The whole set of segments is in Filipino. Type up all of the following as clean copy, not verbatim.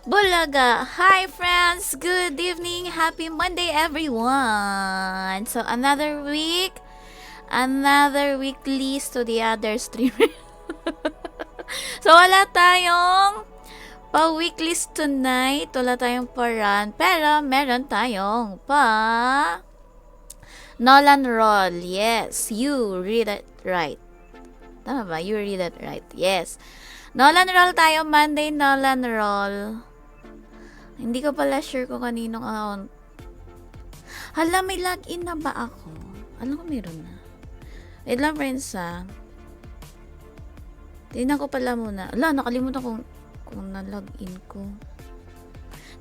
Bulaga! Hi friends! Good evening! Happy Monday everyone! So another week leads to the other streamer. So wala tayong pa-weeklies tonight, wala tayong pa-run, pero meron tayong Nolan Roll. Yes, you read it right. Tama ba? You read it right. Yes. Nolan Roll tayo, Monday Nolan Roll. Hindi ko pala sure kung kaninong account. Hala, may login na ba ako? Alam ko meron na. Wait lang friends ha. Tingnan ko pala muna. Hala, nakalimutan kung na-login ko.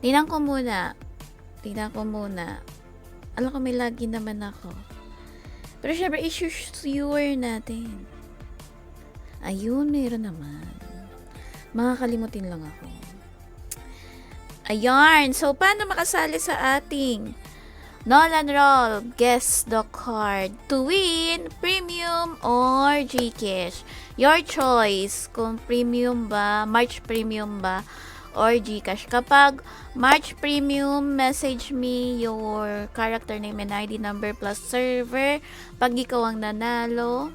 Tingnan ko muna. Alam ko may login naman ako. Pero syempre, i-sure natin. Ayun, meron naman. Makakalimutin lang ako. Ayan. So, paano makasali sa ating Nolan Roll? Guess the card to win premium or Gcash. Your choice. Kung premium ba, March premium ba, or Gcash. Kapag March premium, message me your character name and ID number plus server. Pag ikaw ang nanalo,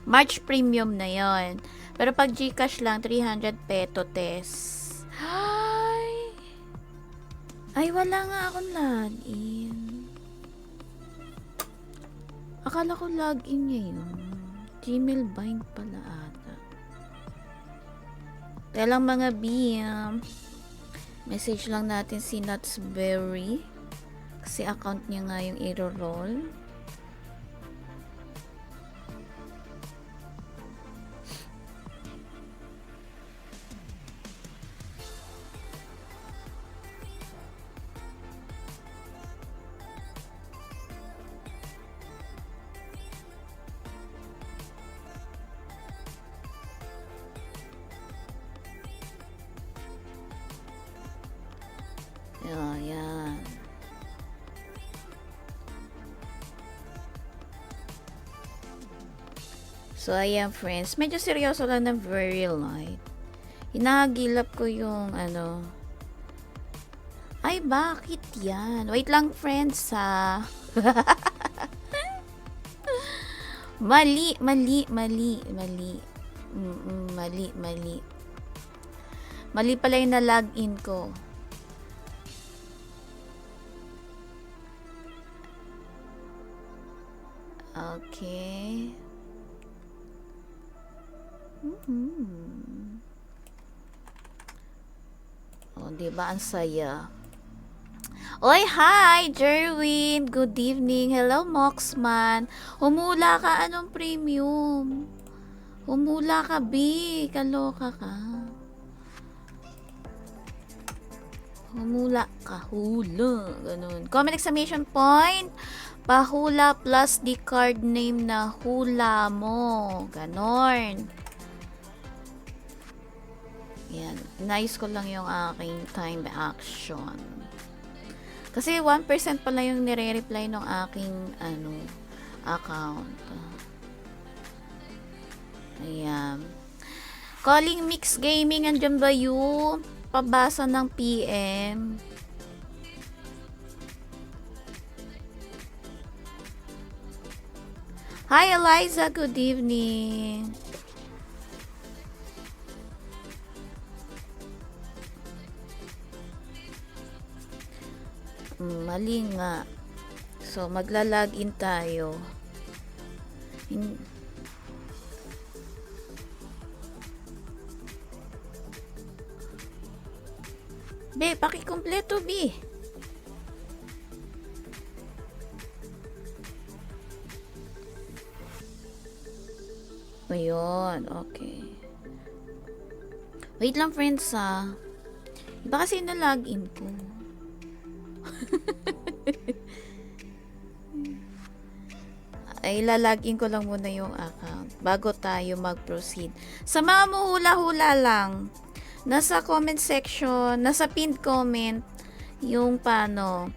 March premium na yon. Pero pag Gcash lang, 300 peto test. Ay, wala nga akong login. Akala ko login niya yun. Gmail bind pala ata. Kaya lang mga BM. Message lang natin si Nutsberry. Kasi account niya nga yung i-roll. Ayan. So, ayan friends. Medyo seryoso lang na very light. Hinahagilap ko yung Ay, bakit yan? Wait lang friends ha. Mali. Mali pala yung na-login ko. Okay. Oh, diba? Ang saya. Oy, hi, Jerwin. Good evening. Hello, Moxman. Humula ka. Anong premium? Humula ka, B. Kaloka ka. Humula ka. Hula. Ganun. Comment exclamation point. Pahula plus the card name na hula mo. Ganon. Yan. Nice ko lang yung aking time action. Kasi 1% pala yung nire-reply ng aking account. Ayan. Calling Mix Gaming, andyan ba yung pabasa ng PM? Hi Eliza, good evening. Mali nga. So, magla-login tayo. Be, pakikumpleto, B. Ayun, okay. Wait lang, friends, ha. Iba kasi na-login ko. Ay, lalagin ko lang muna yung account bago tayo mag-proceed. Sa mga muhula-hula lang, nasa comment section, nasa pinned comment, yung paano.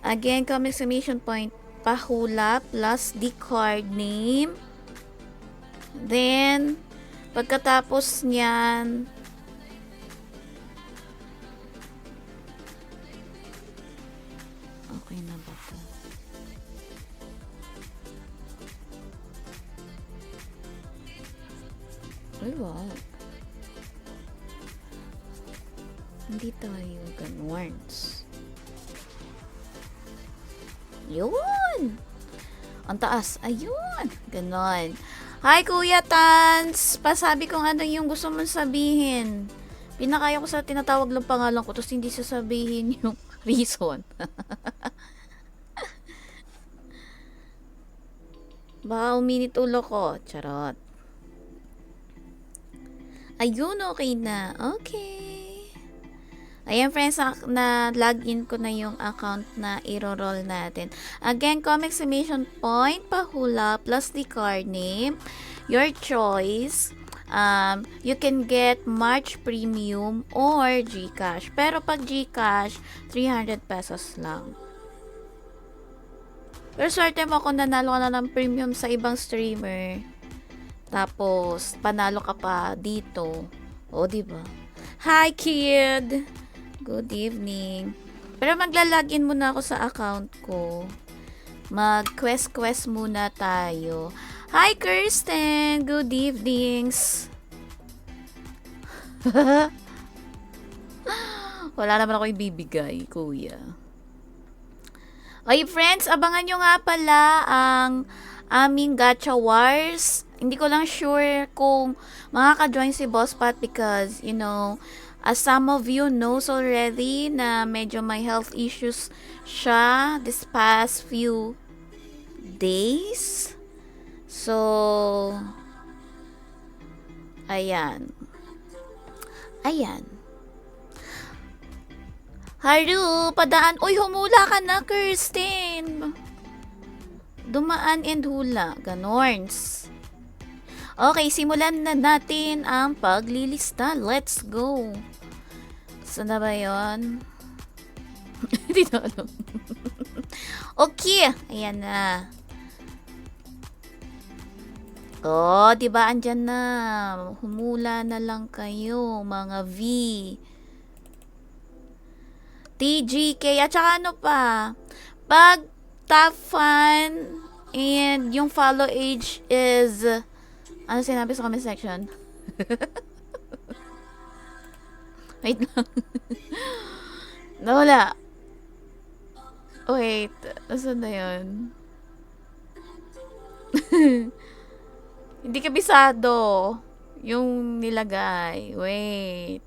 Again, comment exclamation point, pahula plus the card name. Then, pagkatapos niyan, okay na ba ito? Ay, wow. Hindi tayo ganwarns. Yun! Ang taas. Ayun! Ganon. Hi, Kuya Tans! Pasabi kung ano yung gusto mong sabihin. Pinakaya ko sa tinatawag lang pangalan ko, tapos hindi sasabihin yung reason. Baka uminit ulo ko. Charot. Ayun, okay na. Okay. Ayan, friends, na login ko na yung account na i-roll natin. Again, comment exclamation point, pahula, plus the card name. Your choice. You can get March Premium or GCash. Pero pag GCash, 300 pesos lang. Pero swerte mo kung nanalo ka na ng premium sa ibang streamer. Tapos, panalo ka pa dito. O, diba? Hi, kid! Good evening. Pero maglalagin muna ako sa account ko. Mag-quest muna tayo. Hi, Kirsten! Good evenings! Wala naman ako ibibigay, kuya. Okay, friends, abangan nyo nga pala ang aming Gacha Wars. Hindi ko lang sure kung makaka-join si Boss Pat because, you know, as some of you knows already na medyo may health issues siya this past few days. So, ayan. Ayan. Haru, padaan. Uy, humula ka na, Kirsten. Dumaan and hula. Ganorns. Okay, simulan na natin ang paglilista. Let's go. Saan na ba yun? Hindi na alam. Okay. Ayan na. Oh, diba andyan na. Humula na lang kayo, mga V. TGK. At saka ano pa? Pag top fan and yung follow age is... Ano sinabi sa comment section? Wait lang. Nawala. Wait. Nasaan na yun? Hindi kabisado. Yung nilagay. Wait.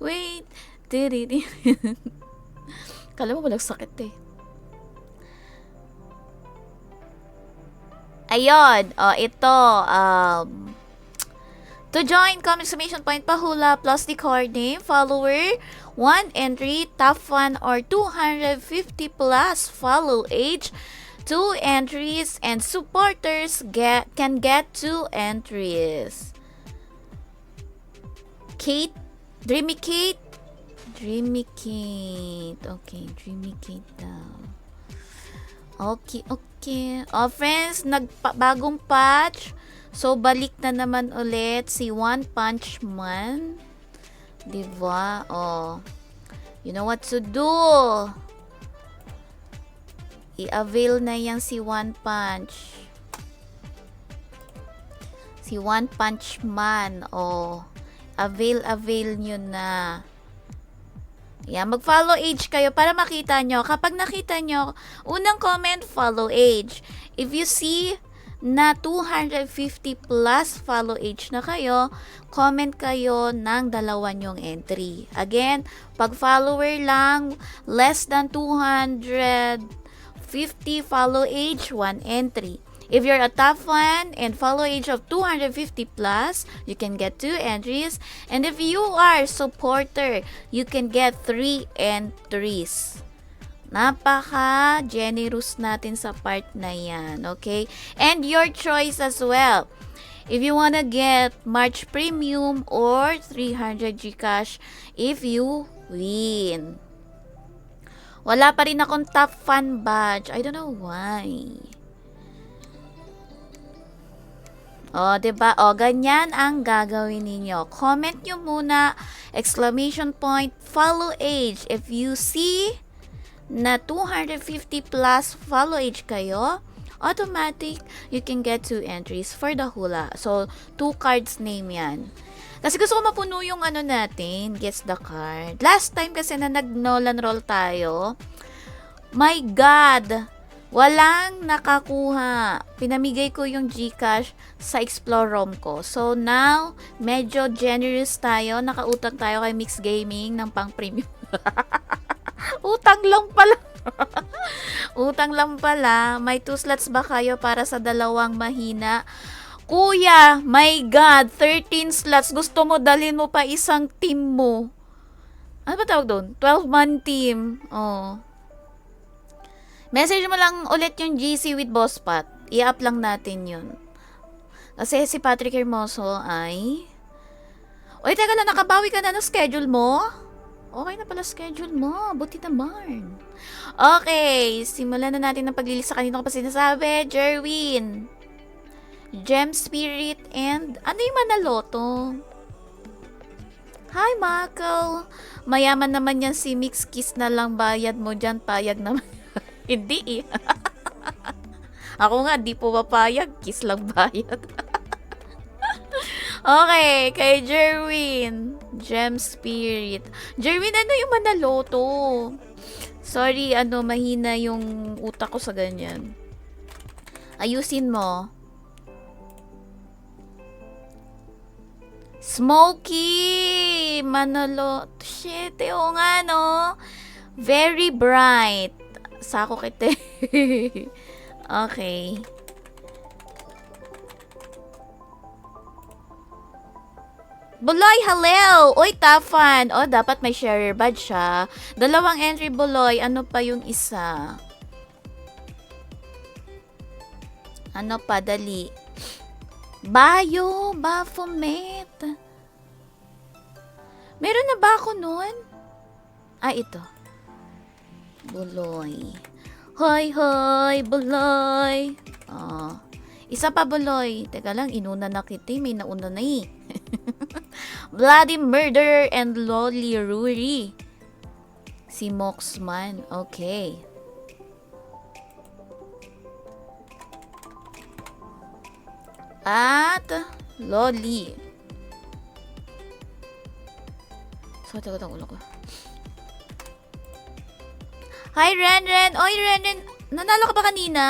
Wait. Tiri. Kala mo walang sakit eh. Ayun. O, ito. To join, exclamation point, pahula, plus the card name, follower, 1 entry, top 1 or 250 plus follow age, 2 entries, and supporters can get 2 entries. Kate, Dreamy Kate. Dreamy Kate. Okay, Dreamy Kate daw. Okay. Oh, friends, bagong patch. So, balik na naman ulit si One Punch Man. Diba? Oh. You know what to do. I-avail na yan si One Punch. Si One Punch Man. Oh. Avail nyo na. Yan, mag-follow age kayo para makita nyo. Kapag nakita nyo, unang comment, follow age. If you see na 250 plus follow age na kayo, comment kayo ng dalawa nyong entry. Again, pag follower lang, less than 250 follow age, 1 entry. If you're a top fan and follow age of 250 plus, you can get 2 entries. And if you are supporter, you can get 3 entries. Napaka-generous natin sa part na yan, okay? And your choice as well. If you wanna get March Premium or 300 Gcash if you win. Wala pa rin akong top fan badge. I don't know why. O, diba? O, ganyan ang gagawin ninyo. Comment nyo muna, exclamation point, follow age. If you see na 250 plus follow age kayo, automatic, you can get 2 entries for the hula. So, 2 cards name yan. Kasi gusto ko mapuno yung ano natin, guess the card. Last time kasi na nag-Nolan roll tayo, my God! Walang nakakuha. Pinamigay ko yung Gcash sa Explore ROM ko. So now, medyo generous tayo. Nakautang tayo kay Mix Gaming ng pang premium. Utang lang pala. Utang lang pala. May 2 slots ba kayo para sa dalawang mahina? Kuya, my God, 13 slots. Gusto mo dalhin mo pa isang team mo. Ano ba tawag doon? 12-man team. Oh. Message mo lang ulit yung GC with Boss Pat. I-up lang natin yun. Kasi si Patrick Hermoso ay... Uy, teka lang, nakabawi ka na ng schedule mo? Okay na pala schedule mo. Buti naman. Okay, simulan na natin ang paglilista. Kanina ko pa sinasabi. Jerwin, Gem Spirit, and ano yung Manaloto? Hi, Michael. Mayaman naman yan si Mix. Kiss na lang bayad mo dyan. Payag naman. Hindi eh. Ako nga, di po papayag. Kiss lang bayad. Okay, kay Jerwin. Gem Spirit. Jerwin, ano yung Manaloto? Sorry, mahina yung utak ko sa ganyan. Ayusin mo. Smoky! Manaloto. Shit, oo nga, no? Very bright. Sako kita. Okay. Buloy, hello! Uy, Tafan. O, dapat may sharer badge siya. 2 entry, Buloy. Ano pa yung isa? Ano pa? Dali. Bayo, Baphomet. Meron na ba ako nun? Ah, ito. Buloy. Hoy, Buloy. Oh. Isa pa, Buloy. Teka lang, inuna na kita. May nauna na eh. Bloody Murder and Lolly Ruri. Si Moxman. Okay. At Lolly. Sakit agad ang ulo ko. Hi, Renren! Oy, Renren! Nanalo ka ba kanina?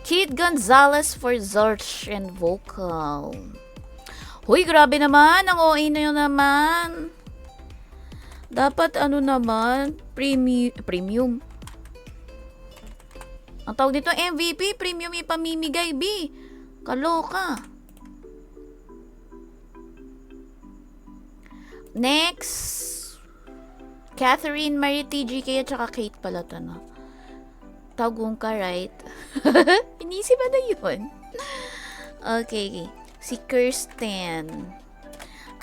Kid Gonzalez for Zorch and Vocal. Huy, grabe naman. Ang OA na yun naman. Dapat ano naman? Premium. Ang tawag dito, MVP. Premium ipamimigay, B. Kaloka. Next. Catherine Marie TGK at saka Kate pala to, no? Tagong ka, right? Inisip ba na yun? Okay. Si Kirsten.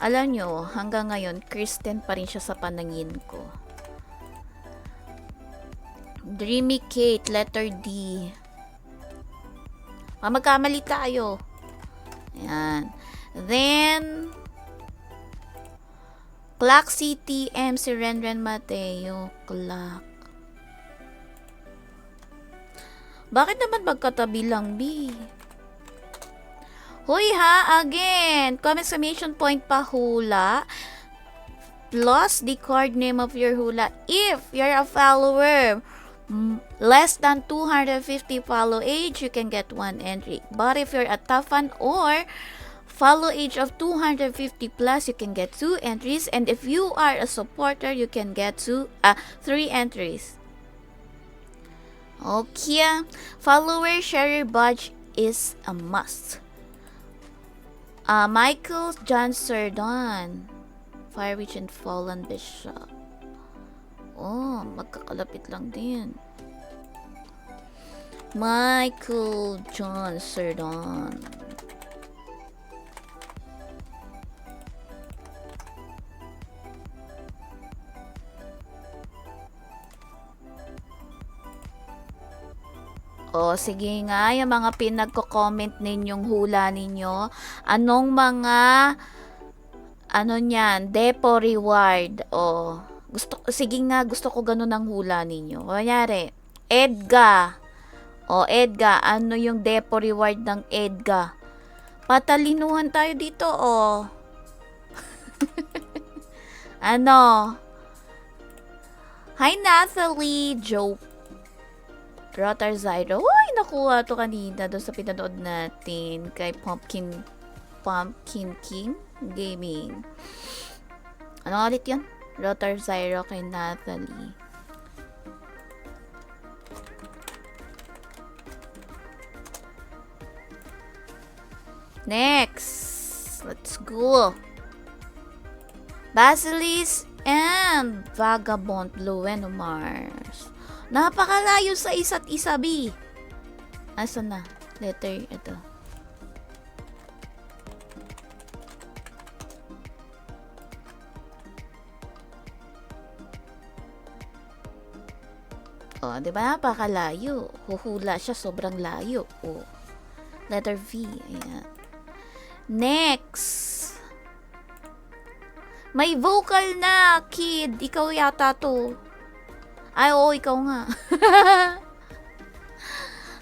Alam nyo, hanggang ngayon, Kirsten pa rin siya sa panangin ko. Dreamy Kate, letter D. Magkamali tayo. Ayan. Then, Clock City M, si Renren Mateo. Clock. Bakit naman magkatabi lang, B? Hoy ha, again, exclamation point pa hula, plus the card name of your hula. If you're a follower, less than 250 follow age, you can get 1 entry. But if you're a top fan or follow age of 250 plus, you can get 2 entries. And if you are a supporter, you can get 3 entries. Okay, follower sharer badge is a must. Michael John Serdon, Fire Witch and Fallen Bishop. Oh, magkakalapit lang din. Michael John Serdon. O, sige nga, yung mga pinagko-comment ninyong hula ninyo, anong mga, depo reward, sige nga, gusto ko ganun ang hula ninyo. Kunyari, Edga, ano yung depo reward ng Edga? Patalinuhan tayo dito, Ano? Hi, Nathalie, joke. Rotar Zyro. Uy, nakuha to kanina doon sa pinanood natin kay Pumpkin King Gaming. Ano ulit yun? Rotar Zyro kay Nathalie. Next. Let's go. Basilisk and Vagabond Blue and Mars. Napakalayo sa isa't isa, B. Asan na? Letter, ito. Diba? Napakalayo. Huhula siya, sobrang layo. Letter V. Ayan. Next. May vocal na, kid. Ikaw yata to. Ay, oo, ikaw nga.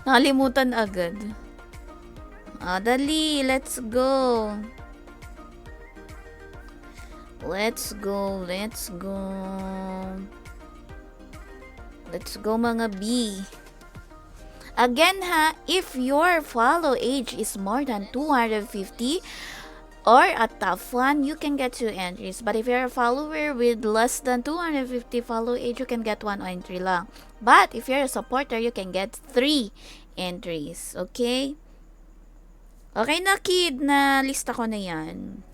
Nakalimutan agad. Dali, let's go. Let's go. Let's go, mga B. Again ha, if your follow age is more than 250, or a top one, you can get 2 entries. But if you're a follower with less than 250 follow age, you can get 1 entry lang. But if you're a supporter, you can get 3 entries. Okay? Okay na, kid. Na lista ko na yan.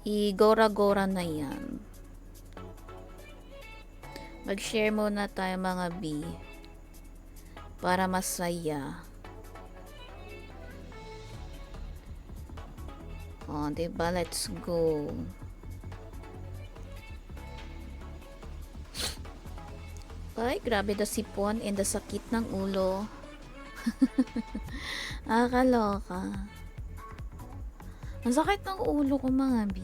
Igora-gora na yan. Mag-share muna tayo, mga B. Para masaya. Diba? Let's go. Ay, grabe the sipon and the sakit ng ulo. Kaloka. Ang sakit ng ulo ko, mga B.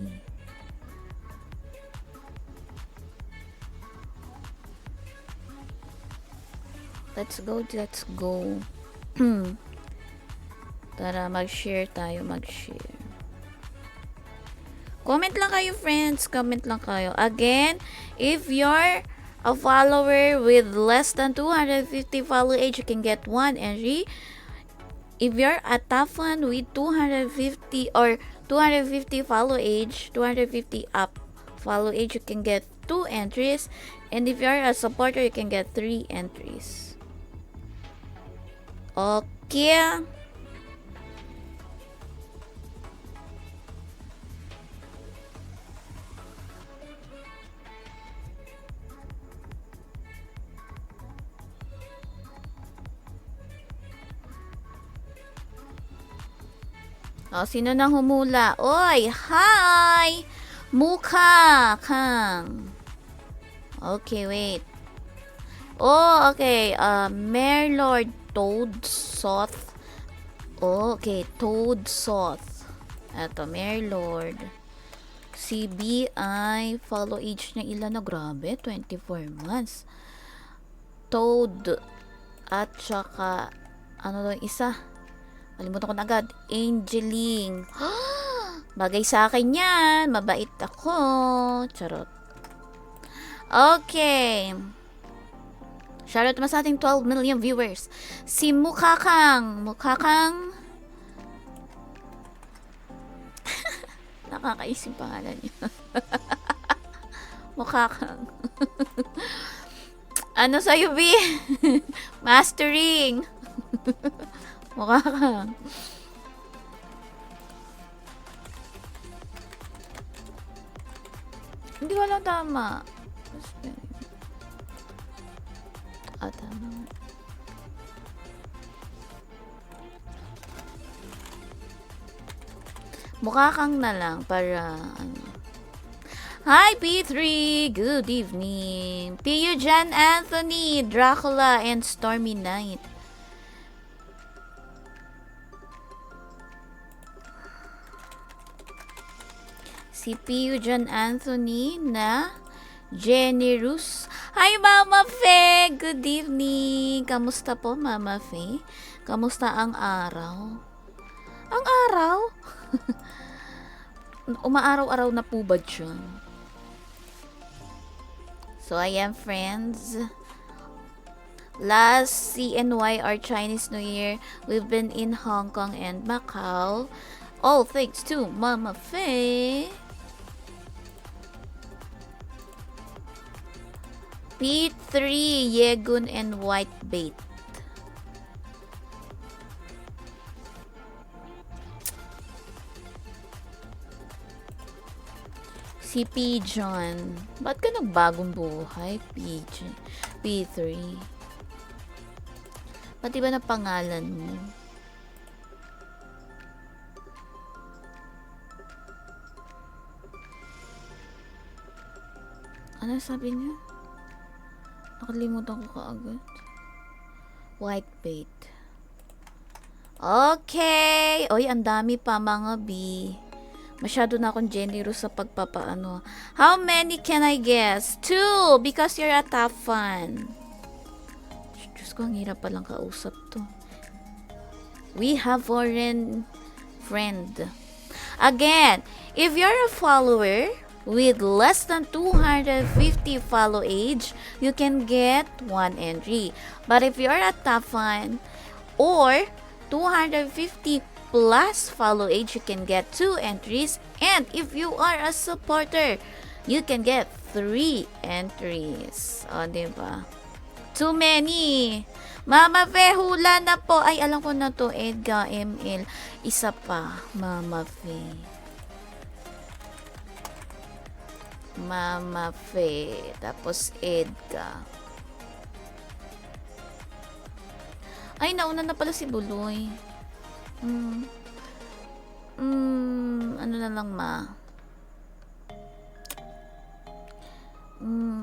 Let's go. Tara, mag-share tayo, mag-share. Comment lang kayo, friends. Comment lang kayo. Again, if you're a follower with less than 250 follow age, you can get 1 entry. If you're a top fan with 250 or 250 follow age, 250 up follow age, you can get 2 entries. And if you're a supporter, you can get 3 entries. Okay. O, sino nang humula? Oy, hi! Mukha Kang. Okay, wait. Oh, okay. Mayor Lord Toad Soth. Oh, okay. Toad Soth. Eto, Mayor Lord. Si BI, follow age niya ilan na? Grabe, 24 months. Toad. At saka, ano daw yung isa? Kalimutan ko na agad. Angeling. Bagay sa akin yan. Mabait ako. Charot. Okay. Shoutout naman sa ating 12 million viewers. Si Mukakang. Mukakang. Nakakaisip pangalan niya. Mukakang. Ano sa'yo, B? Mastering. Mukha kang. Hindi ko lang tama. Tama. Mukha kang na lang para ano. Hi P3! Good evening! PU Jan Anthony, Dracula, and Stormy Night. Si PU John Anthony na Generous. Hi, Mama Fe! Good evening! Kamusta po, Mama Fe? Kamusta ang araw? Ang araw? Umaaraw-araw na po ba dyan? So, ayan, friends. Last CNY or Chinese New Year, we've been in Hong Kong and Macau. All thanks to Mama Fe. P3, Yegun, and Whitebait. Si Pigeon. Ba't ka nagbagong buhay, Pigeon? P3. Pati ba na pangalan mo? Ano sabi niya? Nakalimutan ko kaagad. Whitebait. Okay. Oy, ang dami pa mga B. Masyado na akong generous sa pagpapaano. How many can I guess? 2, because you're a top fan. Diyos ko, ang hirap palang kausap to. We have foreign friend. Again, if you're a follower with less than 250 follow age, you can get 1 entry. But if you're a top fan or 250 plus follow age, you can get 2 entries. And if you are a supporter, you can get 3 entries. O, diba? Too many. Mama Fe, hula na po. Ay, alam ko na to. Edgar ML. Isa pa. Mama Fe. Mama Fe. Tapos Edgar. Ay, nauna na pala si Buloy. Ano na lang, ma?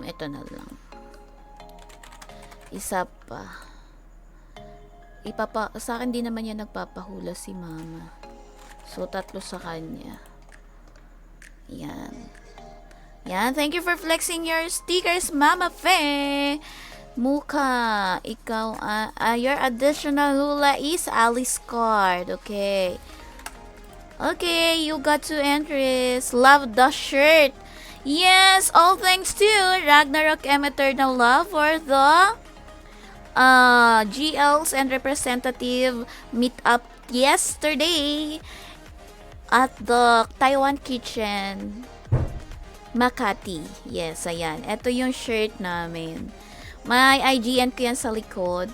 Ito na lang. Isa pa. Sa akin din naman yan nagpapahula si mama. So, 3 sa kanya. Yan. Yan. Thank you for flexing your stickers, Mama Fe. Mukha. Ikaw, your additional hula is Alice card. Okay. Okay, you got 2 entries. Love the shirt. Yes, all thanks to Ragnarok M Eternal Love for the GLs and representative meet up yesterday at the Taiwan Kitchen, Makati. Yes, ayan. Ito yung shirt namin. May IGN ko yan sa likod.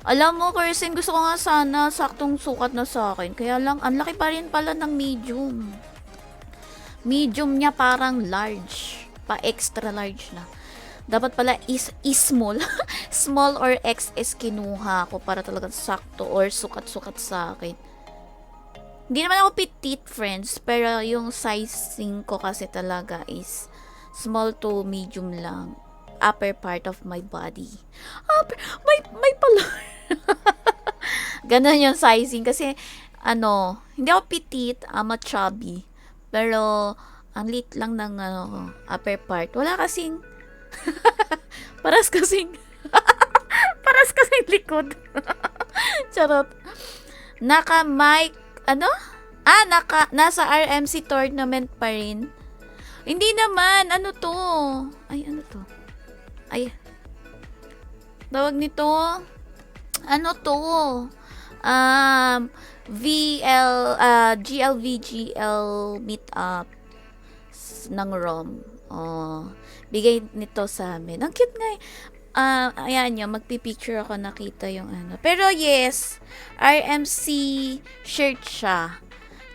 Alam mo, Kirsten, gusto ko nga sana saktong sukat na sa akin. Kaya lang, ang laki pa rin pala ng medium. Medium niya parang large. Pa extra large na. Dapat pala is small. Small or XS kinuha ko para talagang sakto or sukat-sukat sa akin. Hindi naman ako petite, friends. Pero yung sizing ko kasi talaga is small to medium lang. Upper part of my body. May pala. Ganon yung sizing. Kasi, hindi ako petite. I'm a chubby. Pero, ang lit lang ng upper part. Wala kasing paras kasing likod. Charot. Naka-mic, nasa RMC tournament pa rin. Hindi naman, ano to? Tawag nito, GLVGL meetup ng ROM. Bigay nito sa amin. Ang cute nga. Ayan yun, magpipicture ako, nakita yung Pero yes, RMC shirt siya.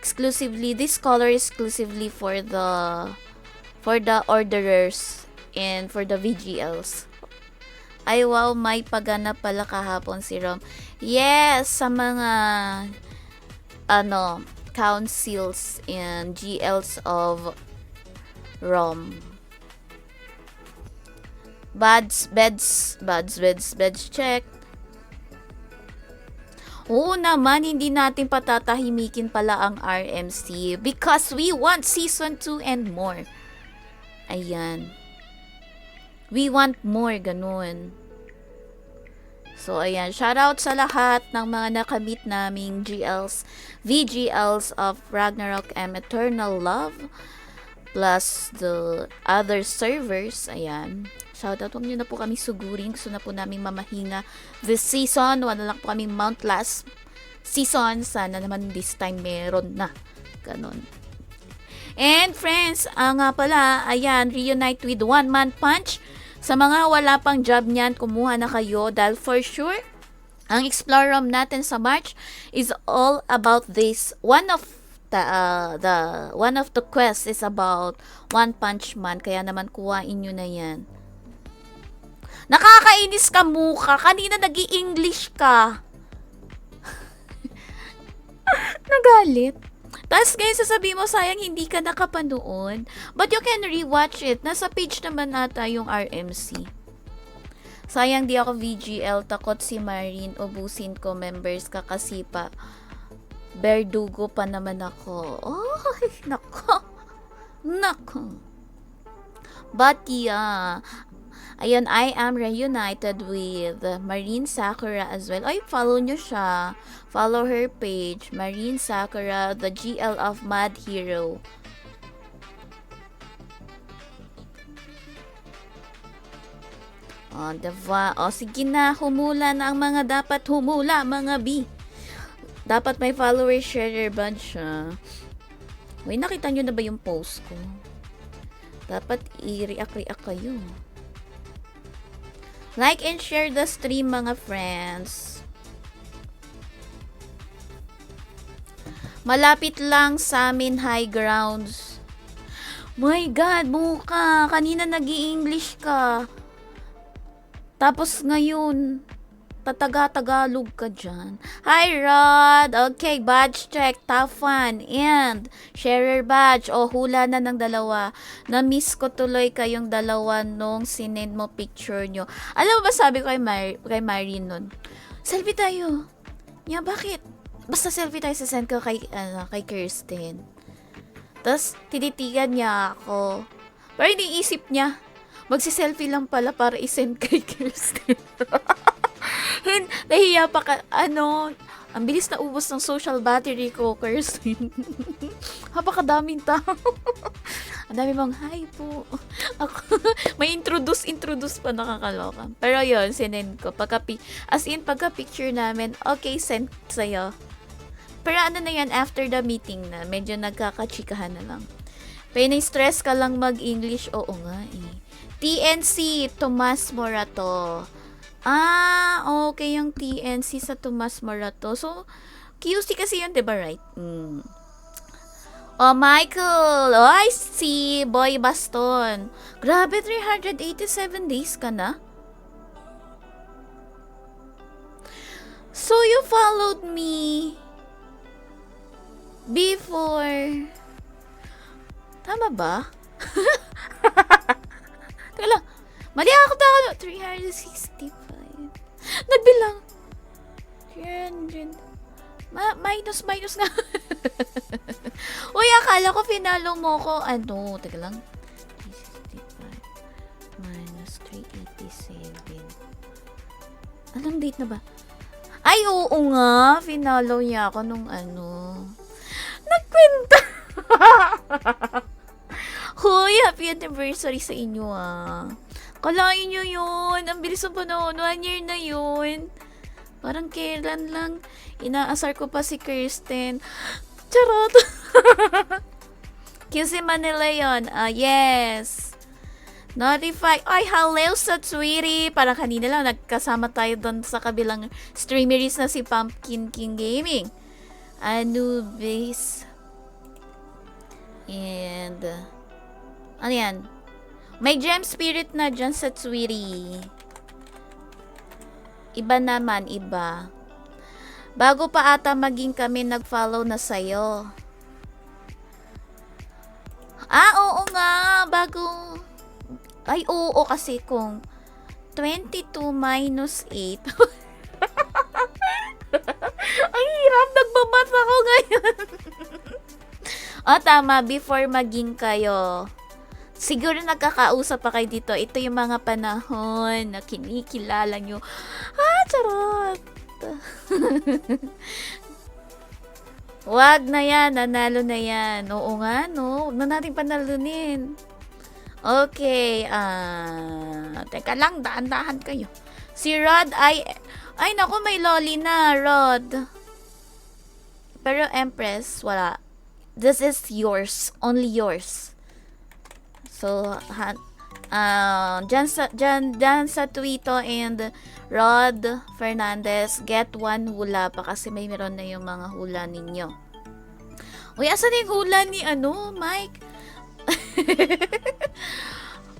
Exclusively, this color is exclusively for the orderers and for the VGLs. Ay wow, may pagana pala kahapon si Rom. Yes, sa mga councils and GLs of Rom. Beds check. Oo naman, hindi natin patatahimikin pala ang RMC because we want season 2 and more. Ayan. We want more, ganun. So, ayan. Shoutout sa lahat ng mga nakamit naming VGLs of Ragnarok M Eternal Love plus the other servers. Ayan. Shoutout, huwag nyo na po kami sugurin. Gusto na po namin mamahinga this season. Wala lang po kami mount last season. Sana naman this time meron na. Ganon. And friends, nga pala, ayan, reunite with One Man Punch. Sa mga wala pang job niyan, kumuha na kayo dahil for sure, ang Explore Room natin sa March is all about this. One of the quests is about One Punch Man. Kaya naman kuhain nyo na yan. Nakakainis ka mukha. Kanina nag-i-English ka. Nagalit. Tapos ngayon sasabihin mo, sayang hindi ka nakapanood. But you can rewatch it. Nasa page naman ata yung RMC. Sayang di ako VGL. Takot si Marine. Ubusin ko members kakasipa. Berdugo pa naman ako. Oh, nako. But yeah, ayun, I am reunited with Marine Sakura as well. Ay, follow nyo siya. Follow her page. Marine Sakura, the GL of Mad Hero. Diba? Sige na. Humula na ang mga dapat humula, mga B. Dapat may follower sharer badge siya. Uy, nakita nyo na ba yung post ko? Dapat i-react kayo. Like and share the stream, mga friends. Malapit lang sa amin high grounds. My God, mukha. Kanina nag-i-English ka. Tapos ngayon, tataga-tagalog ka dyan. Hi, Rod! Okay, badge check. Tough one. And, sharer badge. Hula na ng dalawa. Na-miss ko tuloy kayong dalawa nung sinend mo picture nyo. Alam mo ba sabi ko kay Marie nun? Selfie tayo. Niya, bakit? Basta selfie tayo sa send ko kay Kirsten. Tapos, tinitigan niya ako. Pero iniisip niya, magsi-selfie lang pala para isend kay Kirsten. Nahiya pa ka, Ang bilis na ubos ng social battery ko, Kirsten. Napakadaming tao. Ang dami mong, hi po. Ako, may introduce pa, nakakaloka. Pero yun, sinend ko. Pagka-picture namin, okay, send sa'yo. Pero ano na yan, after the meeting na, medyo nagkakachikahan na lang. Pero stress ka lang mag-English, oo nga eh. TNC, Tomas Morato. Okay yung TNC sa Tomas Morato. So, QC kasi yun, diba, right? Oh, Michael! Oh, I see! Boy Baston. Grabe, 387 days ka na? So, you followed me before. Tama ba? Teka lang. Mali ako tayo. 365. Nagbilang. 300. Minus nga. Uy, akala ko finalo mo ko. Teka lang. 365 minus 387. Anong date na ba? Ay, oo nga. Finalo niya ako nung Nagkwenta. Hoy, happy anniversary sa inyo Kalain nyo yun. Ang bilis ng panahon. 1 year na yun. Parang kailan lang. Inaasar ko pa si Kirsten. Charot. QC Manila yun. Yes. Notify. Ay, hello sa sweetie. Parang kanina lang nagkasama tayo doon sa kabilang streameries na si Pumpkin King Gaming. Anubis. And ano yan? May gem spirit na dyan sa sweetie. Iba naman, iba. Bago pa ata maging kami nag-follow na sa'yo. Oo nga. Bago. Ay, oo kasi kung 22 minus 8. Ang hirap. Nagbabat ako ngayon. Tama. Before maging kayo. Siguro nagkakausap pa kayo dito. Ito yung mga panahon na kinikilala nyo. Charot. Wag na yan. Nanalo na yan. Oo nga, no? Huwag na natin panalunin. Okay. Teka lang. Daan-dahan kayo. Si Rod ay naku, may loli na, Rod. Pero Empress, wala. This is yours. Only yours. So, dyan sa Twito and Rod Fernandez, get one hula pa kasi may meron na yung mga hula ninyo. Uy, asan yung hula ni Mike?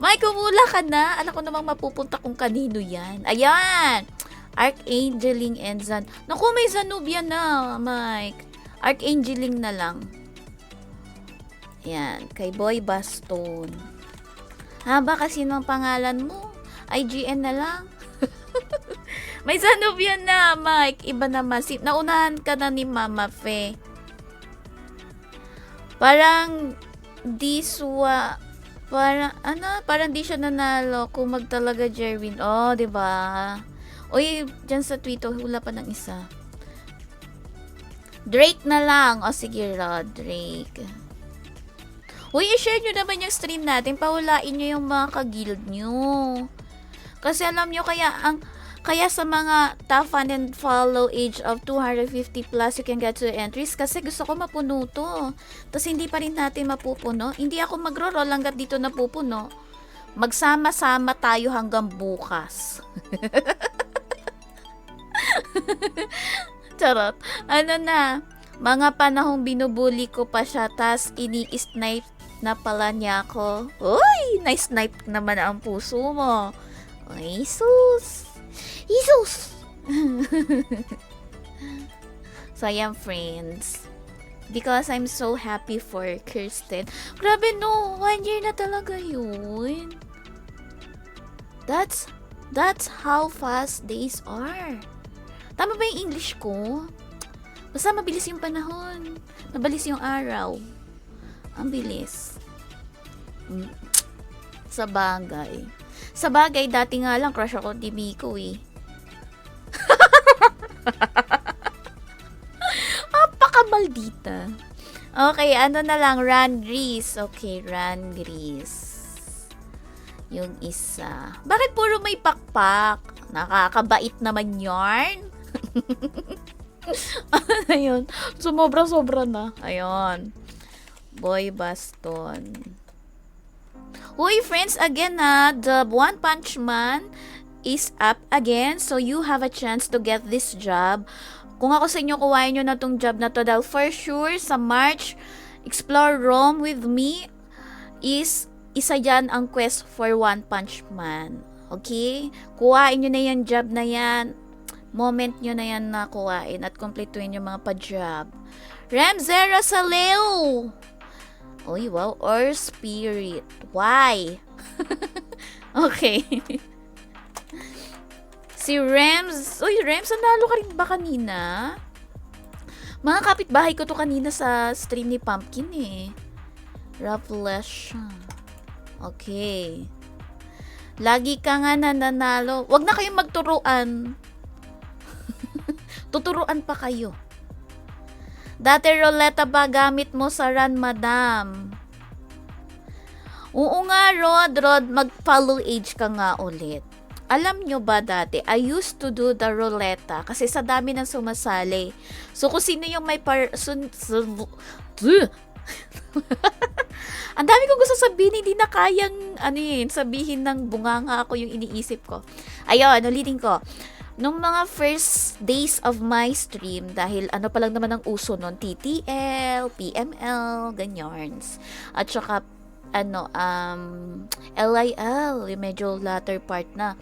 Mike, humula ka na. Alam ko namang mapupunta kung kanino yan. Ayan! Archangeling and Zan. Naku, may Zanubia na, Mike. Archangeling na lang. Yan, kay Boy Baston. Haba kasi ng pangalan mo. IGN na lang. May Zanubia na, Mike. Iba naman. Naunahan ka na ni Mama Fe. Parang parang di siya nanalo kung magtalaga Jerwin. Oh, 'di ba? Uy, dyan sa Twitter hula pa ng isa. Drake na lang. O sige, Rod, Drake. Uy, i-share nyo naman yung stream natin. Pahulain nyo yung mga ka-guild nyo. Kasi alam nyo, kaya sa mga top fan and follow age of 250 plus, you can get to entries. Kasi gusto ko mapuno to. Tapos hindi pa rin natin mapupuno. Hindi ako magro-roll hanggat dito napupuno. Magsama-sama tayo hanggang bukas. Charot. Mga panahong binubuli ko pa siya, tas ini-snipe na pala niya ako. Uy, na-snipe naman ang puso mo. Ay, sus. Jesus! So, ayan, friends. Because I'm so happy for Kirsten. Grabe, no. 1 year na talaga yun. That's how fast days are. Tama ba yung English ko? Basta mabilis yung panahon. Mabilis yung araw. Ang bilis. Sa bagay. Sa bagay, dati nga lang crush ako ni Miko eh. Okay, ano na lang, Run Grease. Okay, Run Grease. Yung isa. Bakit puro may pakpak? Nakakabait naman yarn. Ano yun? Sumobra-sobra na. Ayun. Boy Baston. Uy, friends, again the One Punch Man is up again. So, you have a chance to get this job. Kung ako sa inyo, kuhain nyo na tong job na to. Dahil for sure, sa March, Explore Rome with me is isa dyan ang quest for One Punch Man. Okay? Kuhain nyo na yan, job na yan. Moment nyo na yan na kuhain at kompletuin yung mga pa-job. Ramzera Saleo! Uy, wow. Or Spirit. Why? Okay. Si Rems. Uy, Rems, nanalo ka rin ba kanina? Mga kapitbahay ko to kanina sa stream ni Pumpkin eh. Revelation. Okay. Lagi ka nga nananalo. Wag na kayong magturuan. Tuturuan pa kayo. Dati roleta ba gamit mo sa run, madam? Oo nga, Rod, mag-follow age ka nga ulit. Alam nyo ba dati, I used to do the roleta kasi sa dami ng sumasali. So, kung sino yung may ang dami kong gusto sabihin, hindi na kayang sabihin ng bunganga ako yung iniisip ko. Ayun, ulitin ko. Nung mga first days of my stream, dahil ano pa lang naman ang uso nun, TTL, PML, ganyarns. At saka, LIL, yung medyo latter part na.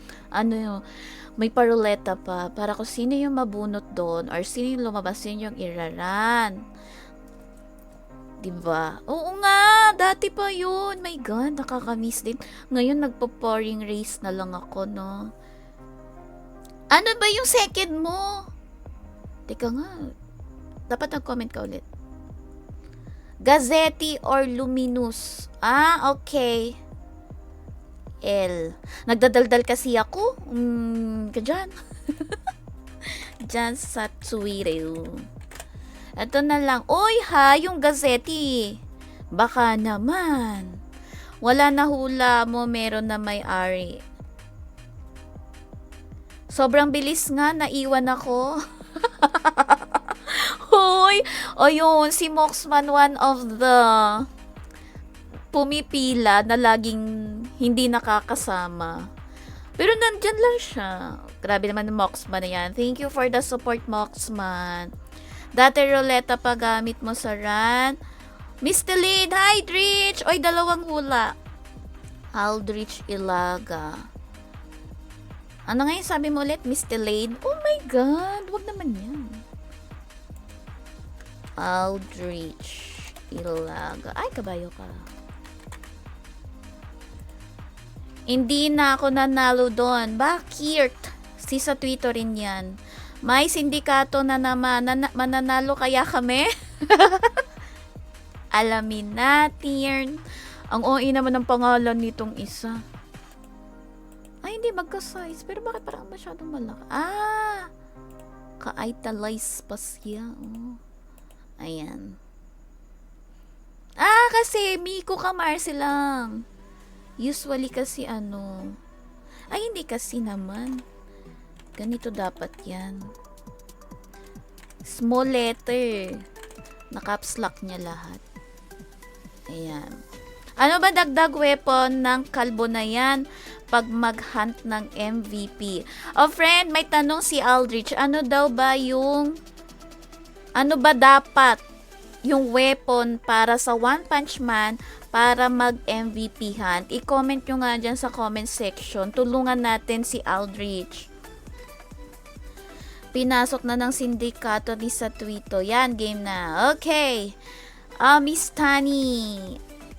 May paruleta pa, para kung sino yung mabunot doon, or sino yung lumabas, yun yung iraran. Diba? Oo nga, dati pa yun. My God, nakakamiss din. Ngayon, nagpo-pouring race na lang ako, no? Ano ba yung second mo? Teka nga. Dapat nag-comment ka ulit. Gazzetti or Luminous? Ah, okay. L. Nagdadaldal kasi ako. Kadyan. Diyan sa Twitter. Ito na lang. Oy ha, yung Gazzetti. Baka naman. Wala na hula mo, meron na may-ari. Sobrang bilis nga, naiwan ako. Hoy! O yun, si Moxman, one of the pumipila na laging hindi nakakasama. Pero nandyan lang siya. Grabe naman ng Moxman na yan. Thank you for the support, Moxman. Dati roleta pa gamit mo sa run. Mr. Lid, hi, Drich! Oy, dalawang hula. Aldrich Ilaga. Ano nga yung sabi mo ulit, Mr. Lid? Oh my God, wag naman yan. Aldrich Ilaga. Ay, kabayo ka. Hindi na ako nanalo doon. Bakit? Si sa Twitter rin yan. May sindikato na naman. Mananalo kaya kami? Alamin natin. Ang OA naman ng pangalan nitong isa. Ay, hindi magka-size. Pero bakit parang masyadong malaki? Ah! Ka-italize pa siya. Oh. Ayan. Ah, kasi Miko Kamarsi lang. Usually kasi Ay, hindi kasi naman. Ganito dapat yan. Small letter. Na-caps lock niya lahat. Ayan. Ano ba dagdag weapon ng kalbo na yan pag mag-hunt ng MVP? Oh, friend, may tanong si Aldrich. Ano ba dapat yung weapon para sa One Punch Man para mag-MVP hunt? I-comment nyo nga dyan sa comment section. Tulungan natin si Aldrich. Pinasok na ng sindikato ni sa Twitter. Yan, game na. Okay. Miss Tani.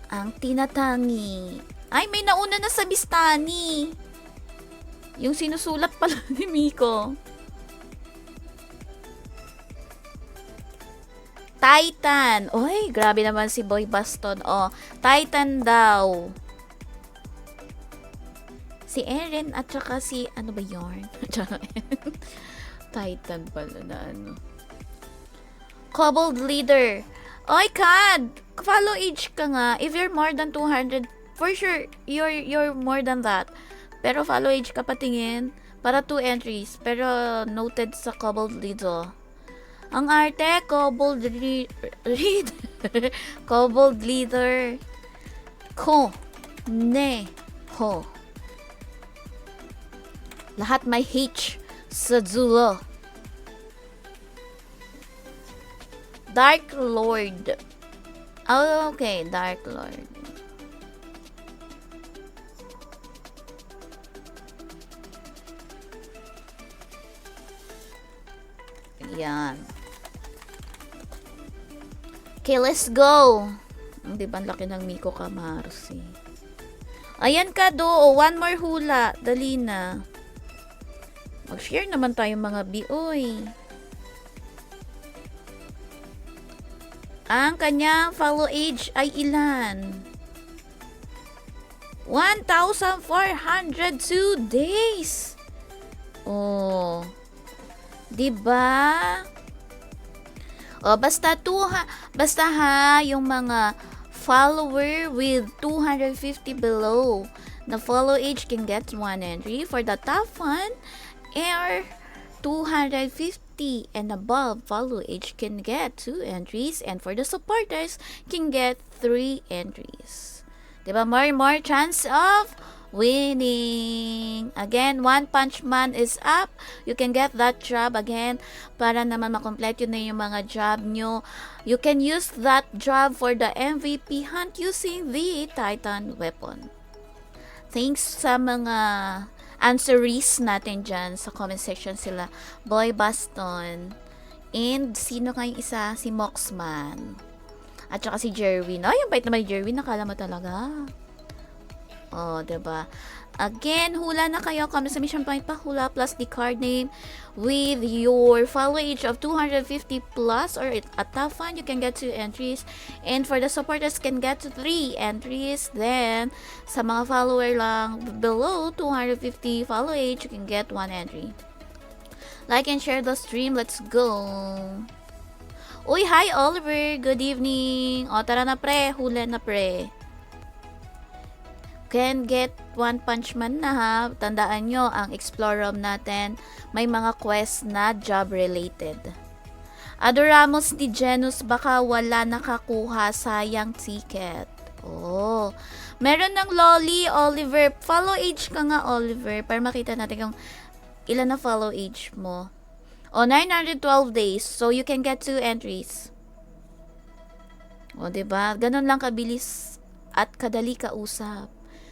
Ang tinatangi. Ay, may nauna na sa Miss Tani. Yung sinusulat pala ni Miko. Titan. Oy, grabe naman si Boy Baston. Oh, Titan daw. Si Eren at saka si, ano ba yarn? Titan pala na Cobbled Leader. Oy, Kad! Follow age ka nga. If you're more than 200, for sure, you're more than that. Pero follow age ka patingin. Para 2 entries. Pero noted sa Cobbled Leader. Ang arte, Cobbled Reader. Cobbled Leader. Ko. Ne. Ho. Lahat may H sa dulo. Dark Lord. Oh, okay, Dark Lord. Yan. Okay, let's go. Di ba ang laki ng Miko Kamarsi? Ayan ka do. One more hula. Dali na. Mag-share naman tayo mga bioy. Ang kanyang follow age ay ilan? 1,402 days. Oh. Diba? O, basta yung mga follower with 250 below na follow age can get 1 entry. For the top one, or 250 and above follow age can get 2 entries, and for the supporters can get 3 entries. Diba? More chance of winning. Again, One Punch Man is up. You can get that job again para naman makomplete na yung mga job nyo. You can use that job for the MVP hunt using the Titan weapon. Thanks sa mga answeries natin dyan sa comment section, sila Boy Baston and sino kayong isa? Si Moxman at saka si Jerwin. Ay, ang bait naman ni Jerwin, nakala mo talaga. Oh, diba? Again, hula na kayo. Comment sa mission point pa hula plus the card name with your follow age of 250 plus, or a top one, you can get 2 entries. And for the supporters can get 3 entries. Then, sa mga follower lang below 250 follow age, you can get 1 entry. Like and share the stream. Let's go. Uy, hi Oliver. Good evening. O, tara na pre. Hula na pre. Can get One Punch Man na ha. Tandaan nyo, ang Explore Room natin, may mga quest na job related. Adoramos ni Genus, baka wala nakakuha, sayang ticket. Oh. Meron ng Lolly, Oliver. Follow age ka nga, Oliver, para makita natin kung ilan na follow age mo. O, 912 days. So, you can get 2 entries. O, diba? Ganun lang kabilis at kadali kausap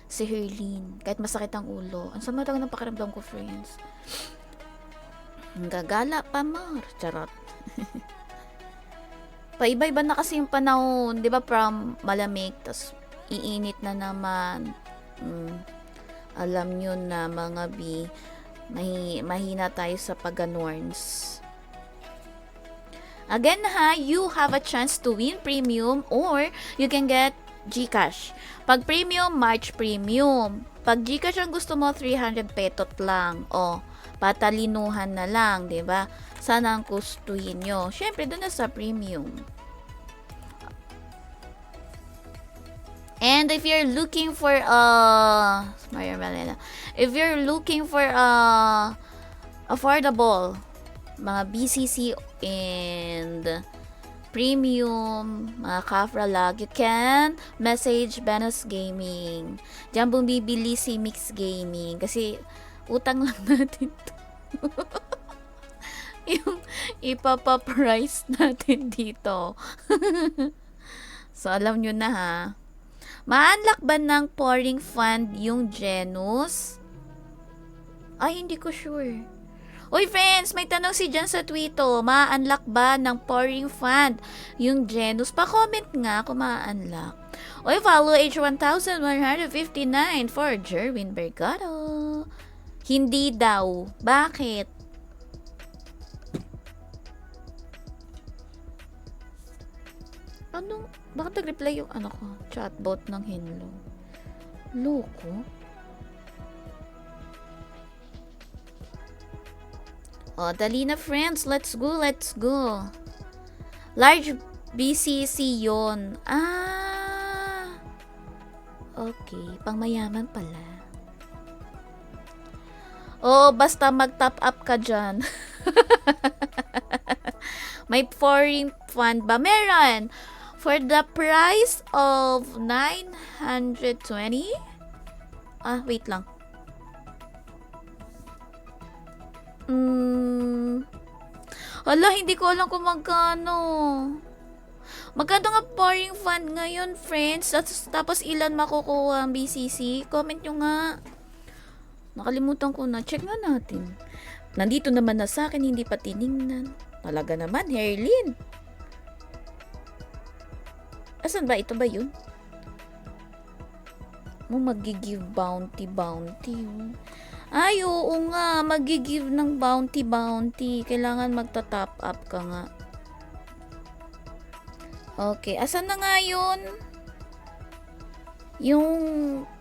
si Herlene. Kahit masakit ang ulo. Ang sama talaga ng pakiramdam ko, friends. Gagala pa, Mar. Charot. Paiba-iba na kasi yung panahon. Di ba, from malamig, tas iinit na naman. Alam nyo na, mga B, mahina tayo sa pag-anorns. Again ha, you have a chance to win premium or you can get GCash. Pag premium, March premium. Pag GCash ang gusto mo, 300 petot lang. O, patalinuhan na lang, 'di ba? Sana ang gustuhin nyo. Syempre, doon na sa premium. And if you're looking for affordable mga BCC and premium, mga Kafra lag, you can message Venus Gaming. Diyan bumibili si Mix Gaming. Kasi utang lang natin to. Yung ipapa-price natin dito. So, alam nyo na ha. Ma-unlock ba ng pouring fund yung Genus? Ay, hindi ko sure. Uy friends, may tanong si Jan sa Twitter. Ma-unlock ba ng pouring fund yung Genus? Pa-comment nga kung ma-unlock. Uy, follow age 1,159 for Jerwin Bergado. Hindi daw. Bakit? Ano? Bakit nag-reply yung ano ko? Chatbot ng Hinlo. Loko? O, dali na friends. Let's go, let's go. Large BCC yun. Ah! Okay, pang mayaman pala. Oo, basta mag-top up ka dyan. May foreign fund ba? Meron! For the price of 920? Wait lang. Hala, hindi ko alam kung magkano. Magkano nga foreign fund ngayon, friends? Tapos ilan makukuha ang BCC? Comment nyo nga. Nakalimutan ko na. Check nga natin. Nandito naman na sa akin, hindi pa tiningnan. Talaga naman, Herlin. Asan ba? Ito ba yun? Mag-give bounty. Ay, oo nga. Mag-give ng bounty. Kailangan magta-top up ka nga. Okay. Asan na nga yun? Yung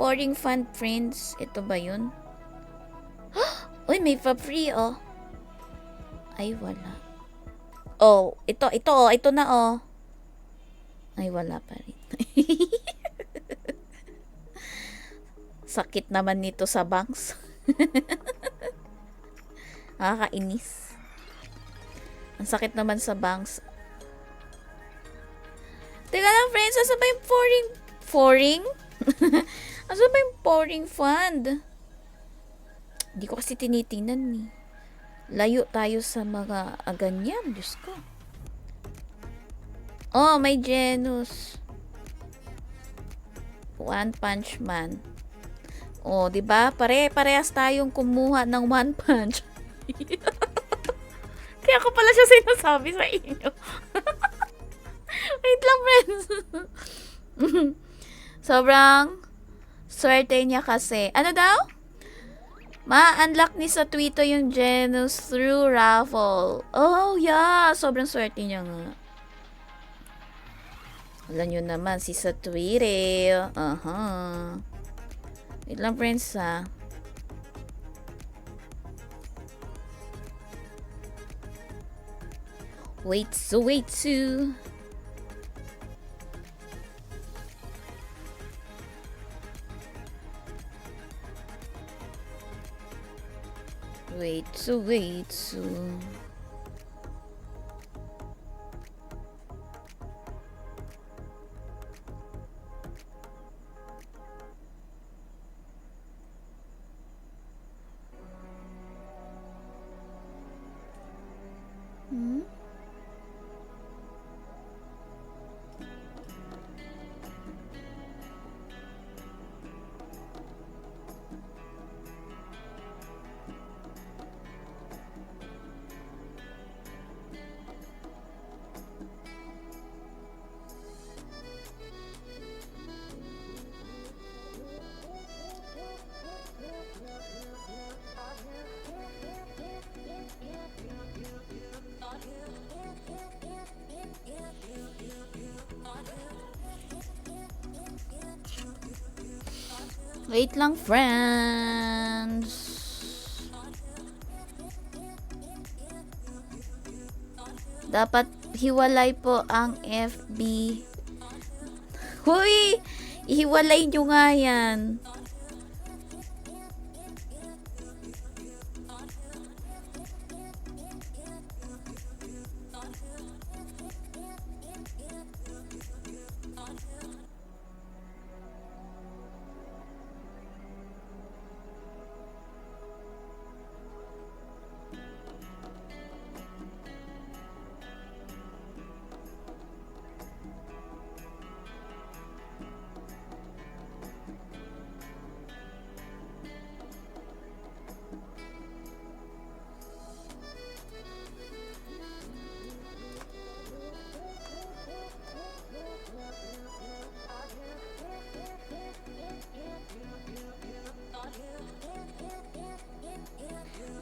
pouring fund, friends. Ito ba yun? Uy, may pa-free, oh. Ay, wala. Oh, ito na, oh. Ay, wala pa rin. Sakit naman nito sa banks. Nakakainis. Ang sakit naman sa banks. Teka lang, friends. Asa ba yung pouring? Asa ba yung pouring fund? Hindi ko kasi tinitingnan ni. Layo tayo sa mga ganyan. Diyos ko. Oh, may Genus. One Punch Man. Oh, 'di ba? Parehas tayong kumuha ng One Punch. Kaya ko pala siya sinasabi sa inyo. Wait lang, friends. Sobrang swerte niya kasi. Ano daw? Ma-unlock ni sa Twitter yung Genus through raffle. Oh, yeah. Sobrang swerte niya nga. Alam nyo naman, si sa Twitter. Wait lang, friends, ha. Wait. Wait lang, friends. Dapat hiwalay po ang FB. Huy! Ihiwalay nyo nga yan.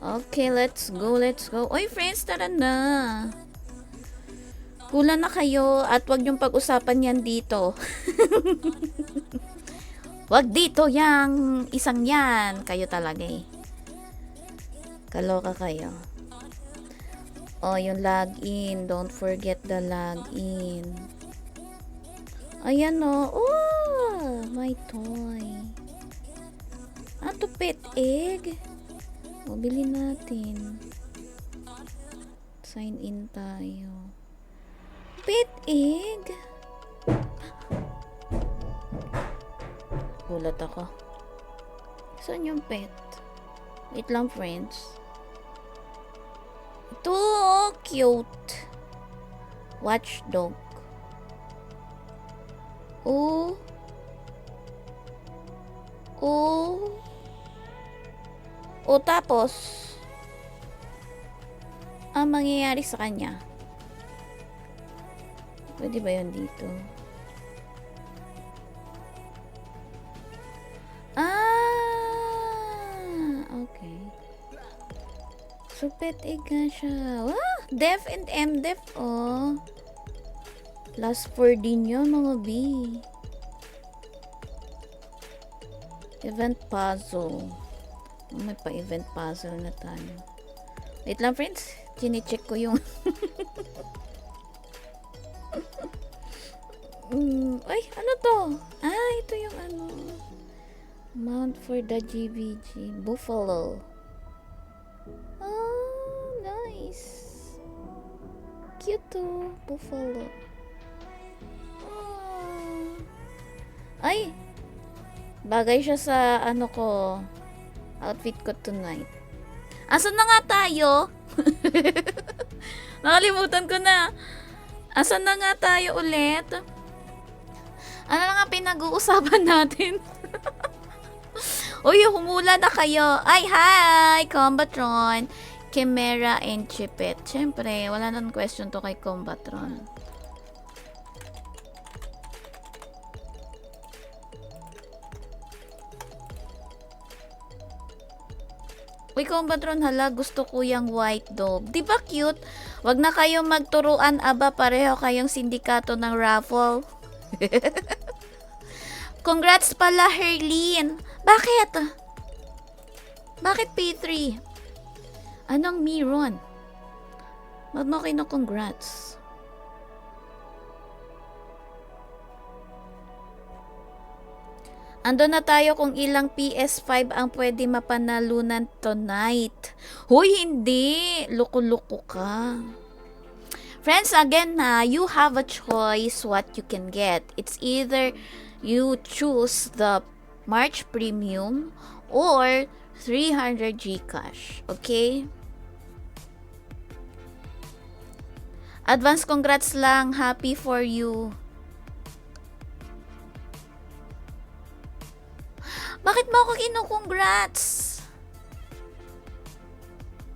Okay, let's go. Oy, friends, tara na. Kulang na kayo at wag niyong pag-usapan yan dito. Wag dito yang isang yan. Kayo talaga eh. Kaloka kayo. Oh, yung login. Don't forget the login. Ayan o. Oh, my toy. To pet egg. O, bilhin natin. Sign in tayo. Pet egg. Gulat ako. Saan yung pet? Wait lang, friends. Ito, cute. Watchdog. Oh. Oh. O tapos, ang mangyayari sa kanya. Pwede ba yun dito? Okay. So, pet egg nga siya. Def and MDef, oh. Plus 4 din yun, mga B. Event puzzle. May pa-event puzzle na tayo. Wait lang, friends. Chine-check ko yung ay, ano to? Ito yung ano. Mount for the GVG. Buffalo. Nice. Cute to. Buffalo. Ay! Bagay siya sa ano ko. Outfit ko tonight. Asan na nga tayo? Nakalimutan ko na. Asan na nga tayo ulit? Ano na nga pinag-uusapan natin? Uy, humula na kayo. Ay, hi! Combatron, Chimera, and Chipet. Siyempre, wala nang question to kay Combatron. Uy, Combatron, hala, gusto ko yung white dog. Di ba cute? Wag na kayo magturuan, aba, pareho kayong sindikato ng raffle. Congrats pala, Herlene. Bakit? Bakit P3? Anong meron? Ba't mo kayo congrats? Ando na tayo kung ilang PS5 ang pwede mapanalunan tonight. Hoy, hindi. Loko-loko ka. Friends, again you have a choice what you can get. It's either you choose the March Premium or 300 Gcash. Okay? Advance congrats lang. Happy for you. Bakit mo ako kino-congrats?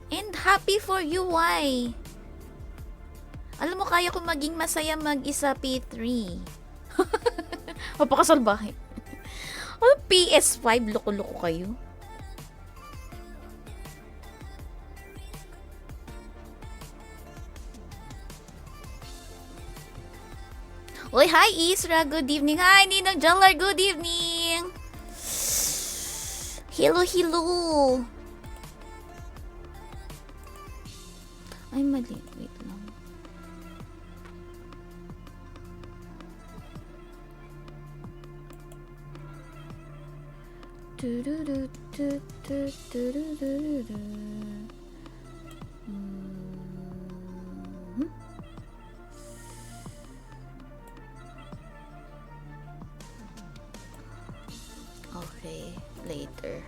And happy for you, why? Alam mo, kaya ko maging masaya mag-isa P3. Mapakasalbahe. PS5, loko-loko kayo. Uy, hi Isra, good evening. Hi Ninong Jallar, good evening. Hello, hello. Ay, mali. Wait lang. Okay, later.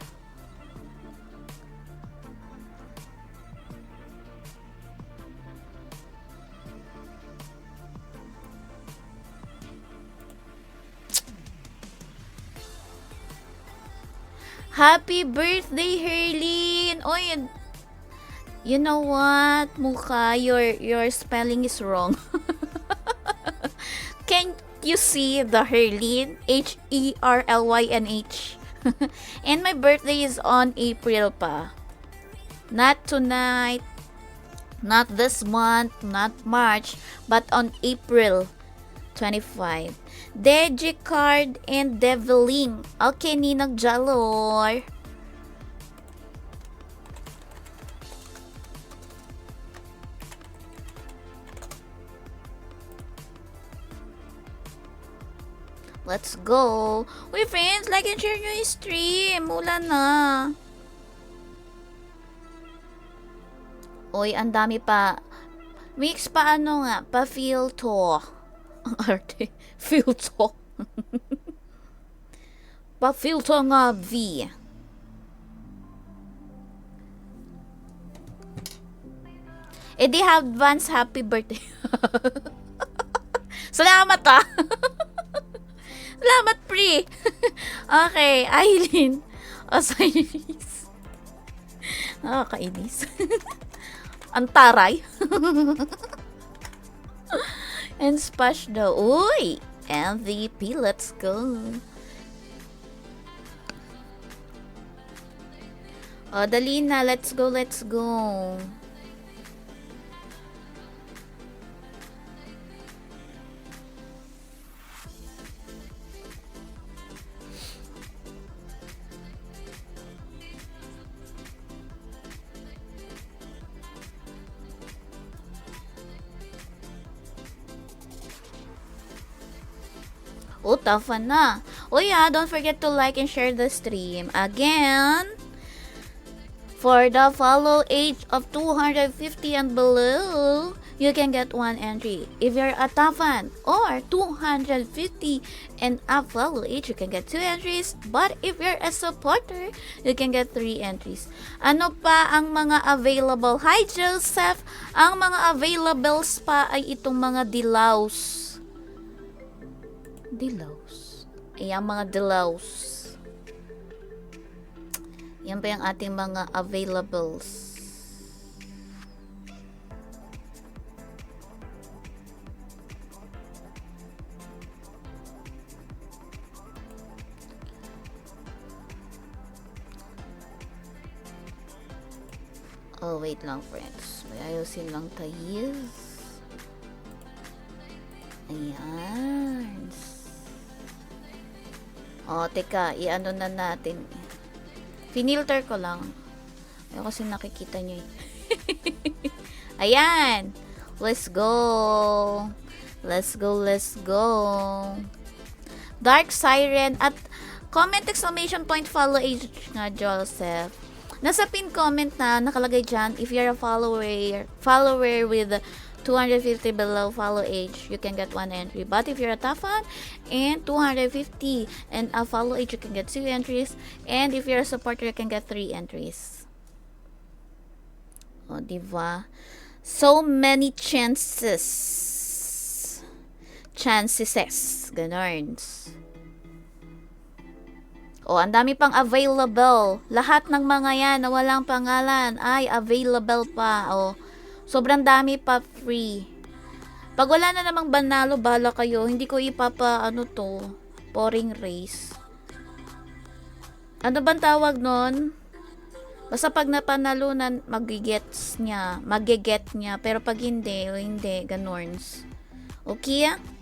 Happy birthday, Herlene! Oy, you know what, Mukha, your spelling is wrong. Can you see the Herlene? Herlynh. And my birthday is on April pa. Not tonight, not this month, not March, but on April 25. Digicard and Deviling. Okay, Ninong Jalor. Let's go. Uy, friends, like and share nyo yung stream. Mula na. Uy, ang dami pa. Mix pa ano nga, pa filter. Ang arte. Filter. Pa filter nga V. Eh di advance happy birthday. Salamat ah. Salamat pre. Okay, Aileen. Osiris. Nakakainis. Ang taray. And splash daw. Uy! MVP, let's go. Oh, dali na. Let's go, let's go. Oh, tough na. Oh yeah, don't forget to like and share the stream. Again, for the follow age of 250 and below, you can get 1 entry. If you're a top fan or 250 and up follow age, you can get 2 entries. But if you're a supporter, you can get 3 entries. Ano pa ang mga available? Hi Joseph! Ang mga availables pa ay itong mga dilaws. Dilaws. Ayan, mga dilaws. Yan pa yung ating mga availables. Oh, wait lang friends. May ayusin lang tayo. Ayan. Oh, teka, i-ano na natin. Finilter ko lang. Ayun kasi nakikita nyo eh. Ayan. Let's go. Let's go, let's go. Dark Siren at comment exclamation point follow age nga Joseph. Nasa pin comment na nakalagay dyan, if you're a follower with 250 below follow age, you can get 1 entry. But if you're a top fan and 250 and a follow age, you can get 2 entries. And if you're a supporter, you can get 3 entries. O, diba? So many chances. Ganon. O, ang dami pang available. Lahat ng mga yan na walang pangalan ay available pa. O, sobrang dami pa free. Pag wala na namang banalo, bala kayo. Hindi ko pouring race. Ano bang tawag nun? Basta pag napanalunan, magiget niya. Pero pag hindi, ganorns. Okay ah? Okay.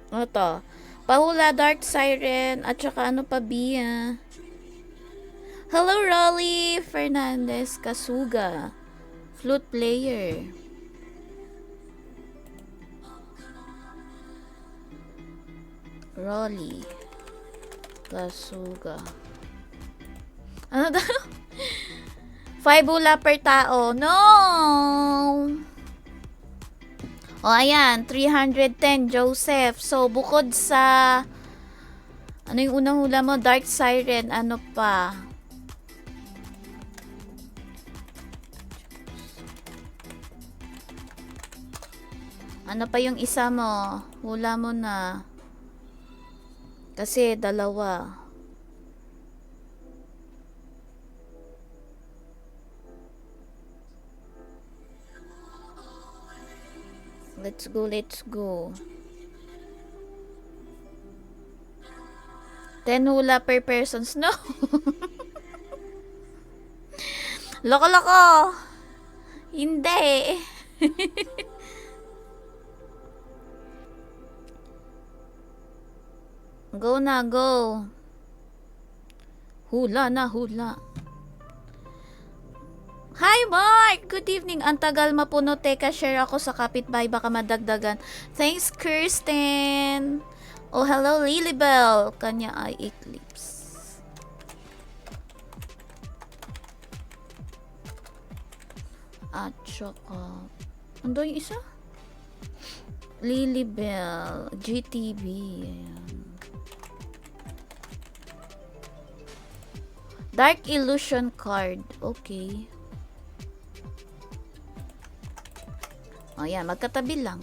Ito. Pahula, Dark Siren, at saka ano pa, Bia. Hello, Rolly Fernandez Kasuga. Flute player. Rolly Kasuga. Ano daw? 5 hula per tao. No! O, ayan. 310, Joseph. So, bukod sa... Ano yung unang hula mo? Dark Siren. Ano pa? Ano pa yung isa mo? Hula mo na. Kasi dalawa. Let's go, let's go. 10 hula per persons. No. Loko-loko. Hindi. Go na, go. Hula na, hula. Hi, Mark! Good evening. Ang tagal mapuno. Teka, share ako sa kapitbahay. Baka madagdagan. Thanks, Kirsten. Oh, hello, Lilybell. Kanya ay eclipse. At saka... Ando yung isa? Lilybell. GTV. Ayan. Dark Illusion card. Okay. O yan, magkatabi lang.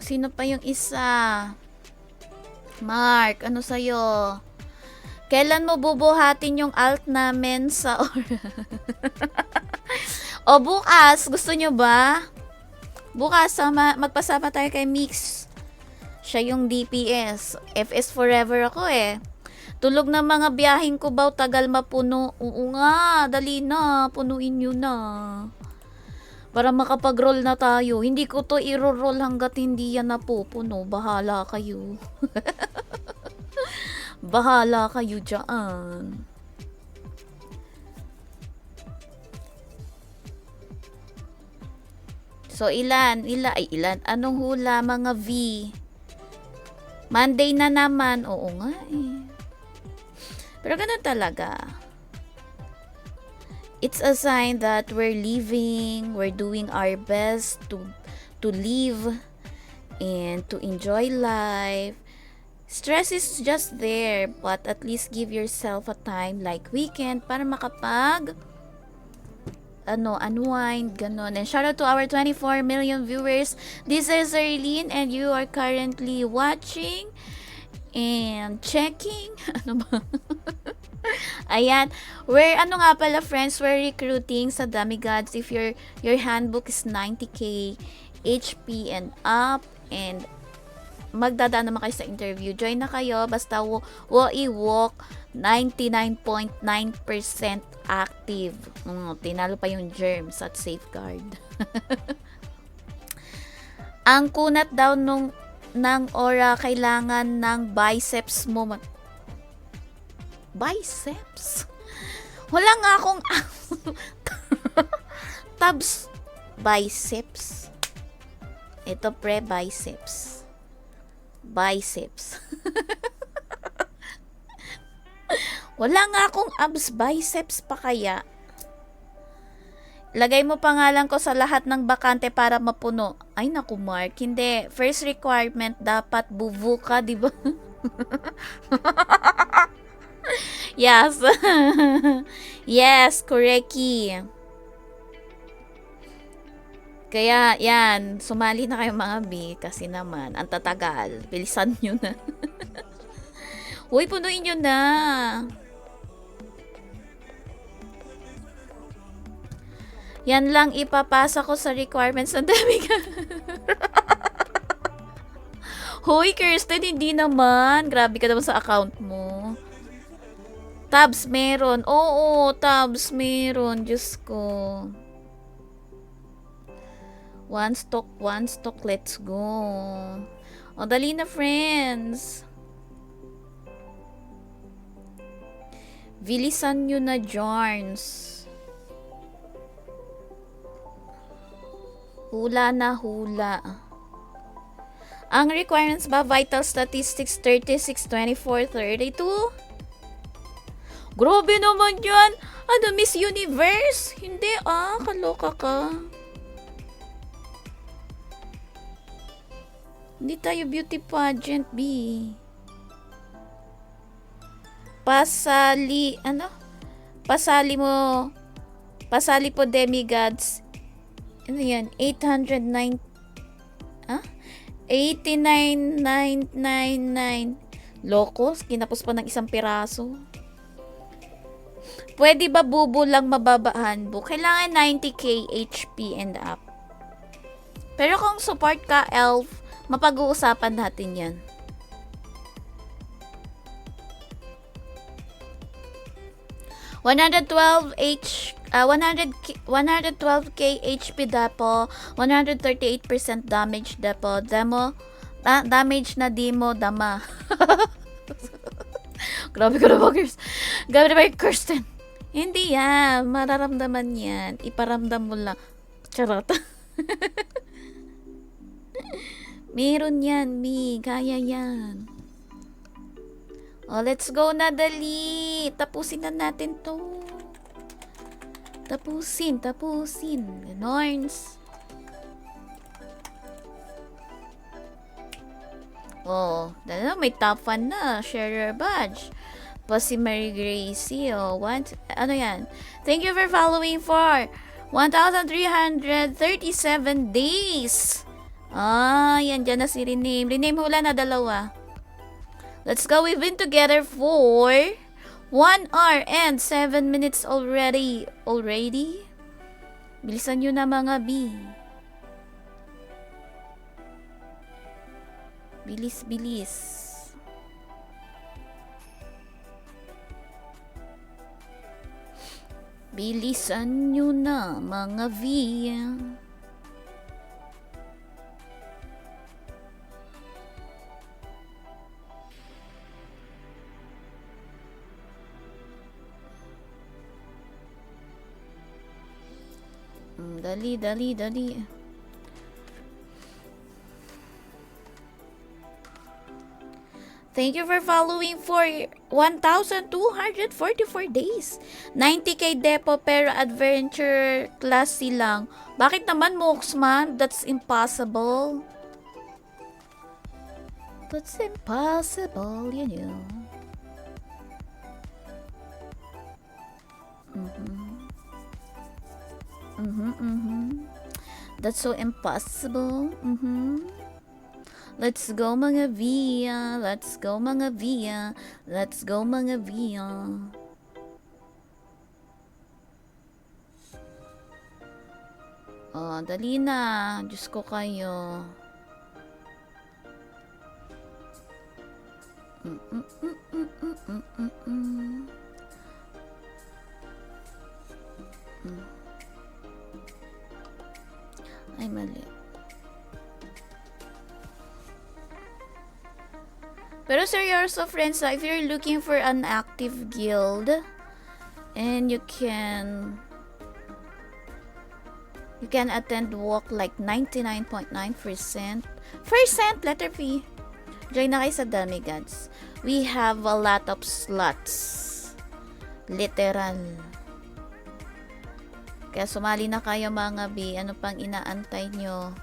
Sino pa yung isa? Mark, ano sa'yo? Kailan mo bubuhatin yung alt namin sa Aura? O bukas, gusto nyo ba? Bukas, magpasama tayo kay Mix. Siya yung DPS. FS forever ako eh. Tulog na mga biyaheng ko ba, tagal mapuno. Oo nga, dali na, punuin nyo na. Para makapag-roll na tayo. Hindi ko to i-roll hanggat hindi yan napupuno. Bahala kayo. Bahala kayo dyan. So, ilan? Anong hula, mga V? Monday na naman. Oo nga eh. Pero ganun talaga. It's a sign that we're living, we're doing our best to live and to enjoy life. Stress is just there, but at least give yourself a time like weekend para makapag unwind, ganon. And shout out to our 24 million viewers. This is Arlene and you are currently watching and checking. Ano ba? Ayan. We're recruiting sa Demigods. If your handbook is 90k HP and up, and magdadaan naman kayo sa interview. Join na kayo. Basta walk 99.9% active. Tinalo pa yung germs at safeguard. Ang kunat daw ng aura, kailangan ng biceps mo. Biceps? Wala nga akong tabs. Biceps. Ito biceps. Biceps. Wala nga akong abs, biceps pa kaya. Lagay mo pangalan ko sa lahat ng bakante para mapuno. Ay naku, Mark, hindi. First requirement, dapat buvu ka, di ba? Yes. Yes, correcty. Kaya, yan, sumali na kayo mga B kasi naman, ang tatagal. Bilisan nyo na. Uy, punuin nyo na. Yan lang ipapasa ko sa requirements ng Demigods. Hoy, Kirsten, hindi naman. Grabe ka naman sa account mo. Tabs meron. Oo, tabs meron. Diyos ko. One stock, let's go. O, dali na, friends. Bilisan nyo na, Jarns. Hula na hula. Ang requirements ba, vital statistics 36, 24, 32? Grabe naman yan. Ano, Miss Universe? Hindi kaloka ka. Hindi tayo beauty pageant, B. Pasali po Demigods. Ano yan? 809. 89,999. Lokos, kinapos pa ng isang piraso. Pwede ba bubo lang mababaan? Kailangan 90k HP and up. Pero kung support ka, elf, mapag-uusapan natin yan. 112k HP depo, 138% damage depo, damage na demo dama. Grabe ka na ba, Kirsten? Hindi yan. Mararamdaman yan. Iparamdam mo lang. Charot. Meron yan, Mi. Kaya yan. Oh, let's go na, dali. Tapusin na natin to. Tapusin. Norns. Oh, may top fan na. Sharer badge. Pa si Mary Gracie. Oh, ano yan? Thank you for following for 1,337 days. Yan dyan na si Rename. Rename hula na dalawa. Let's go. We've been together for 1 hour and 7 minutes already. Bilisan nyo na mga B. Bilis. Bilisan nyo na mga V. Dali. Thank you for following for 1,244 days. 90k depo pero adventure class lang. Bakit naman, Moxman? That's impossible. You know. That's so impossible. Let's go mga Via. Oh, dali na. Diyos ko kayo. Ay, mali. Pero seryoso, friends, if you're looking for an active guild and you can attend walk like 99.9%. Letter P. Join na kayo sa Demigods. We have a lot of slots. Literal. Kaya sumali na kayo mga B. Ano pang inaantay nyo?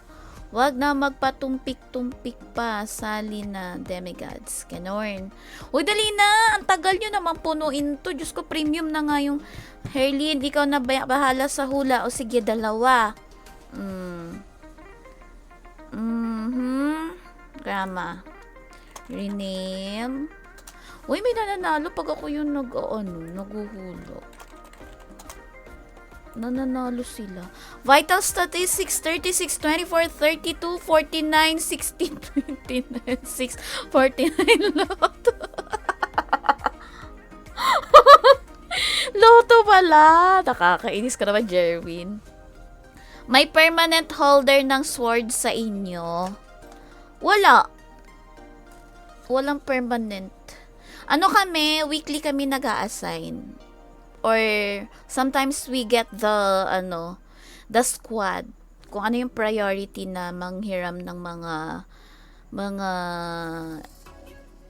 Wag na magpatumpik-tumpik pa. Sali na, Demigods. Ganon. Uy, dali na. Ang tagal nyo naman punuin to. Diyos ko, premium na nga yung Herlin. Ikaw na bahala sa hula. O sige, dalawa. Grama. Rename. Uy, may nananalo pag ako yung naguhulo. Nananalo sila. Vital statistics 36, 24, 32, 49, 16, 29, 6, 49 Loto. Loto pala. Nakakainis ka naman, Jerwin. May permanent holder ng sword sa inyo? Wala. Walang permanent. Ano kami, weekly kami nag-a-assign. Or sometimes we get the squad. Kung ano yung priority na manghiram ng mga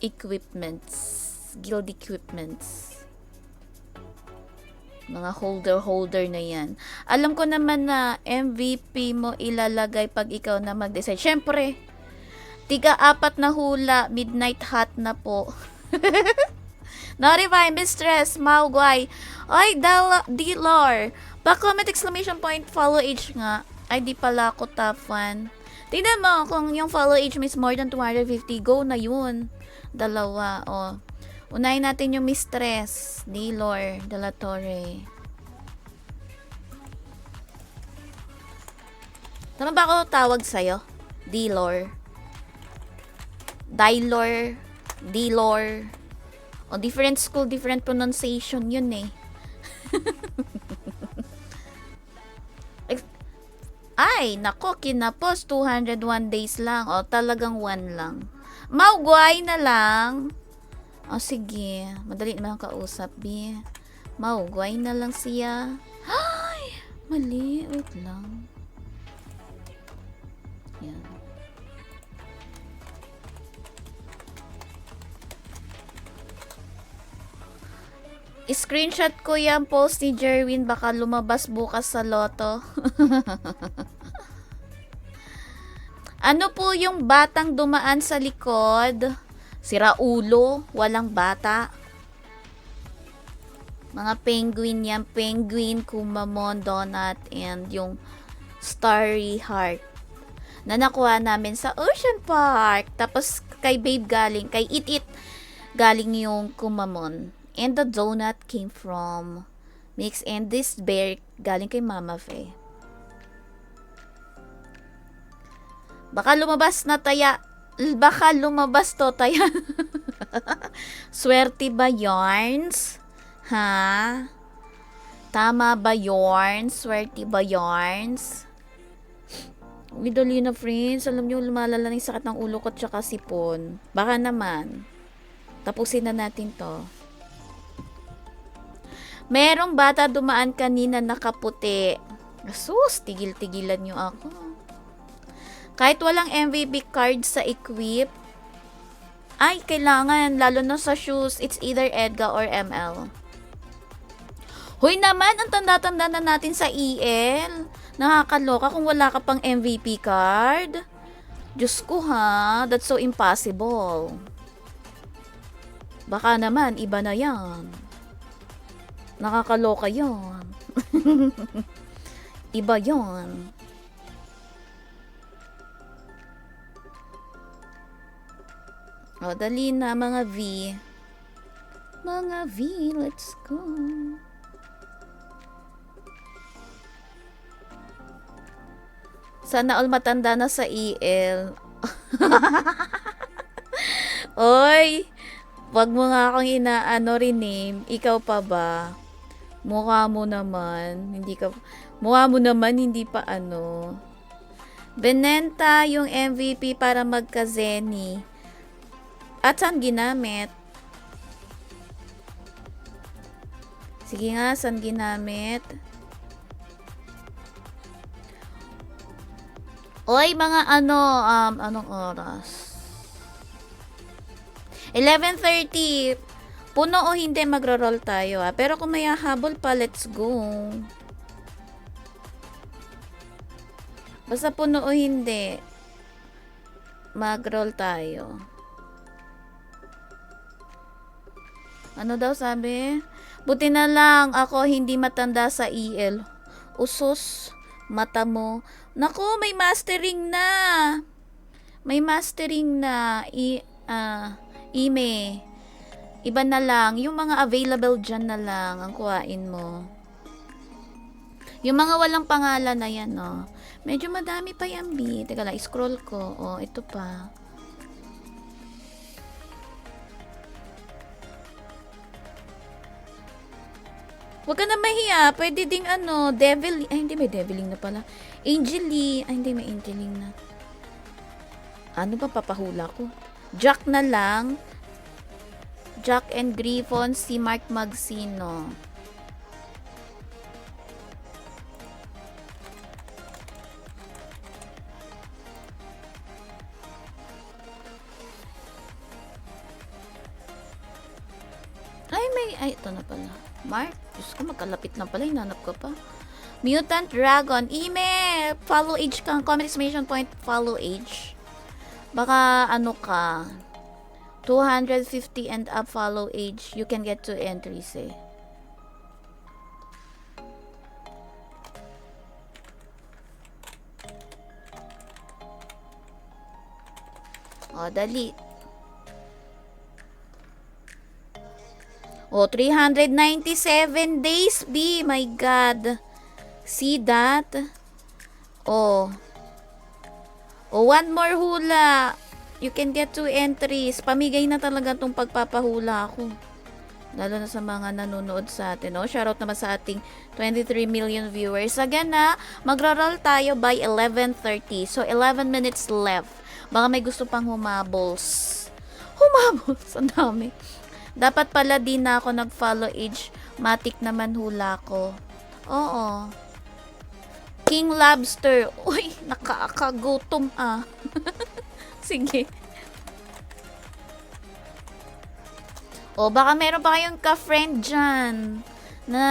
equipments, guild equipments. Mga holder na yan. Alam ko naman na MVP mo ilalagay pag ikaw na mag-decide. Syempre, 4 na hula, midnight hot na po. Notify, Mistress, Maugway. Ay, D-Lore. Pa-comment exclamation point, follow age nga. Ay, di pala ako top fan. Tignan mo, kung yung follow age is more than 250, go na yun. 2, oh. Unahin natin yung Mistress, D-Lore, De La Torre. Tama ba ako tawag sa'yo? D-Lore. D-Lore. O, different school, different pronunciation yun eh. Ay, nako, kinapos 201 days lang. O, talagang 1 lang. Maugway na lang. O, sige. Madali naman kausap, B. Maugway na lang siya. Ay, mali. Wait lang. Yan. Screenshot ko yung post ni Jerwin, baka lumabas bukas sa loto. Ano po yung batang dumaan sa likod? Sira ulo, walang bata. Mga penguin yan, penguin, kumamon, donut, and yung starry heart na nakuha namin sa Ocean Park. Tapos kay Babe galing, kay It galing yung kumamon. And the donut came from Mix, and this bear galing kay Mama Fe. Baka lumabas na taya. Baka lumabas to taya. Swerte ba yarns? Ha? Tama ba yarns? Swerte ba yarns? Midali na friends. Alam nyo, lumalala na yung sakit ng ulo ko tsaka sipon. Baka naman. Tapusin na natin to. Merong bata dumaan kanina nakaputi. Asus, tigil-tigilan nyo ako. Kahit walang MVP card sa equip, ay, kailangan, lalo na sa shoes, it's either Edgar or ML. Hoy naman, ang tanda-tanda na natin sa EL. Nakakaloka kung wala ka pang MVP card. Diyos ko ha, that's so impossible. Baka naman, iba na yan. Nakakaloka yon. Iba yon. O, dali na mga V. Mga V, let's go. Sana all matanda na sa EL. Oy, wag mo nga akong inaano rename. Ikaw pa ba? Mukha mo naman, hindi pa ano. Benenta yung MVP para magka-Zenny. At saan ginamit? Sige nga, saan ginamit? Oy, mga anong oras? 11:30. Puno o hindi, magro-roll tayo ha. Pero kung may hahabol pa, let's go. Basta puno o hindi, mag-roll tayo. Ano daw sabi? Buti na lang ako hindi matanda sa EL. Usos, mata mo. Naku, may mastering na. May mastering na. Ime. Iba na lang. Yung mga available dyan na lang ang kuhain mo. Yung mga walang pangalan na yan, no. Medyo madami pa yan, B. Teka lang, scroll ko. Oh, ito pa. Huwag ka na mahiya. Pwede ding devil. Ay, hindi, may deviling na pala. Angeli. Ay, hindi, may angeling na. Ano ba papahula ko? Jack na lang. Jack and Griffon, si Mark Magsino. Ay, ito na pala. Mark, Diyos ko, magkalapit na pala. Hinanap ko pa. Mutant Dragon. Ime! Follow age kang. Comment exclamation point, follow age. Baka, ka. 250 and up follow age. You can get 2 entries eh. O, dali. O, 397 days, B. My God. See that? O. O, one more hula. You can get 2 entries. Pamigay na talaga tong pagpapahula ko. Lalo na sa mga nanonood sa atin. Oh, shoutout naman sa ating 23 million viewers. Again na, magra-roll tayo by 11:30. So, 11 minutes left. Baka may gusto pang humables. Humables! Ang dami. Dapat pala din na ako nag-follow age. Matik naman hula ko. Oo. King Lobster. Uy, nakakagutom ah. Sige. O, baka meron pa kayong ka-friend dyan na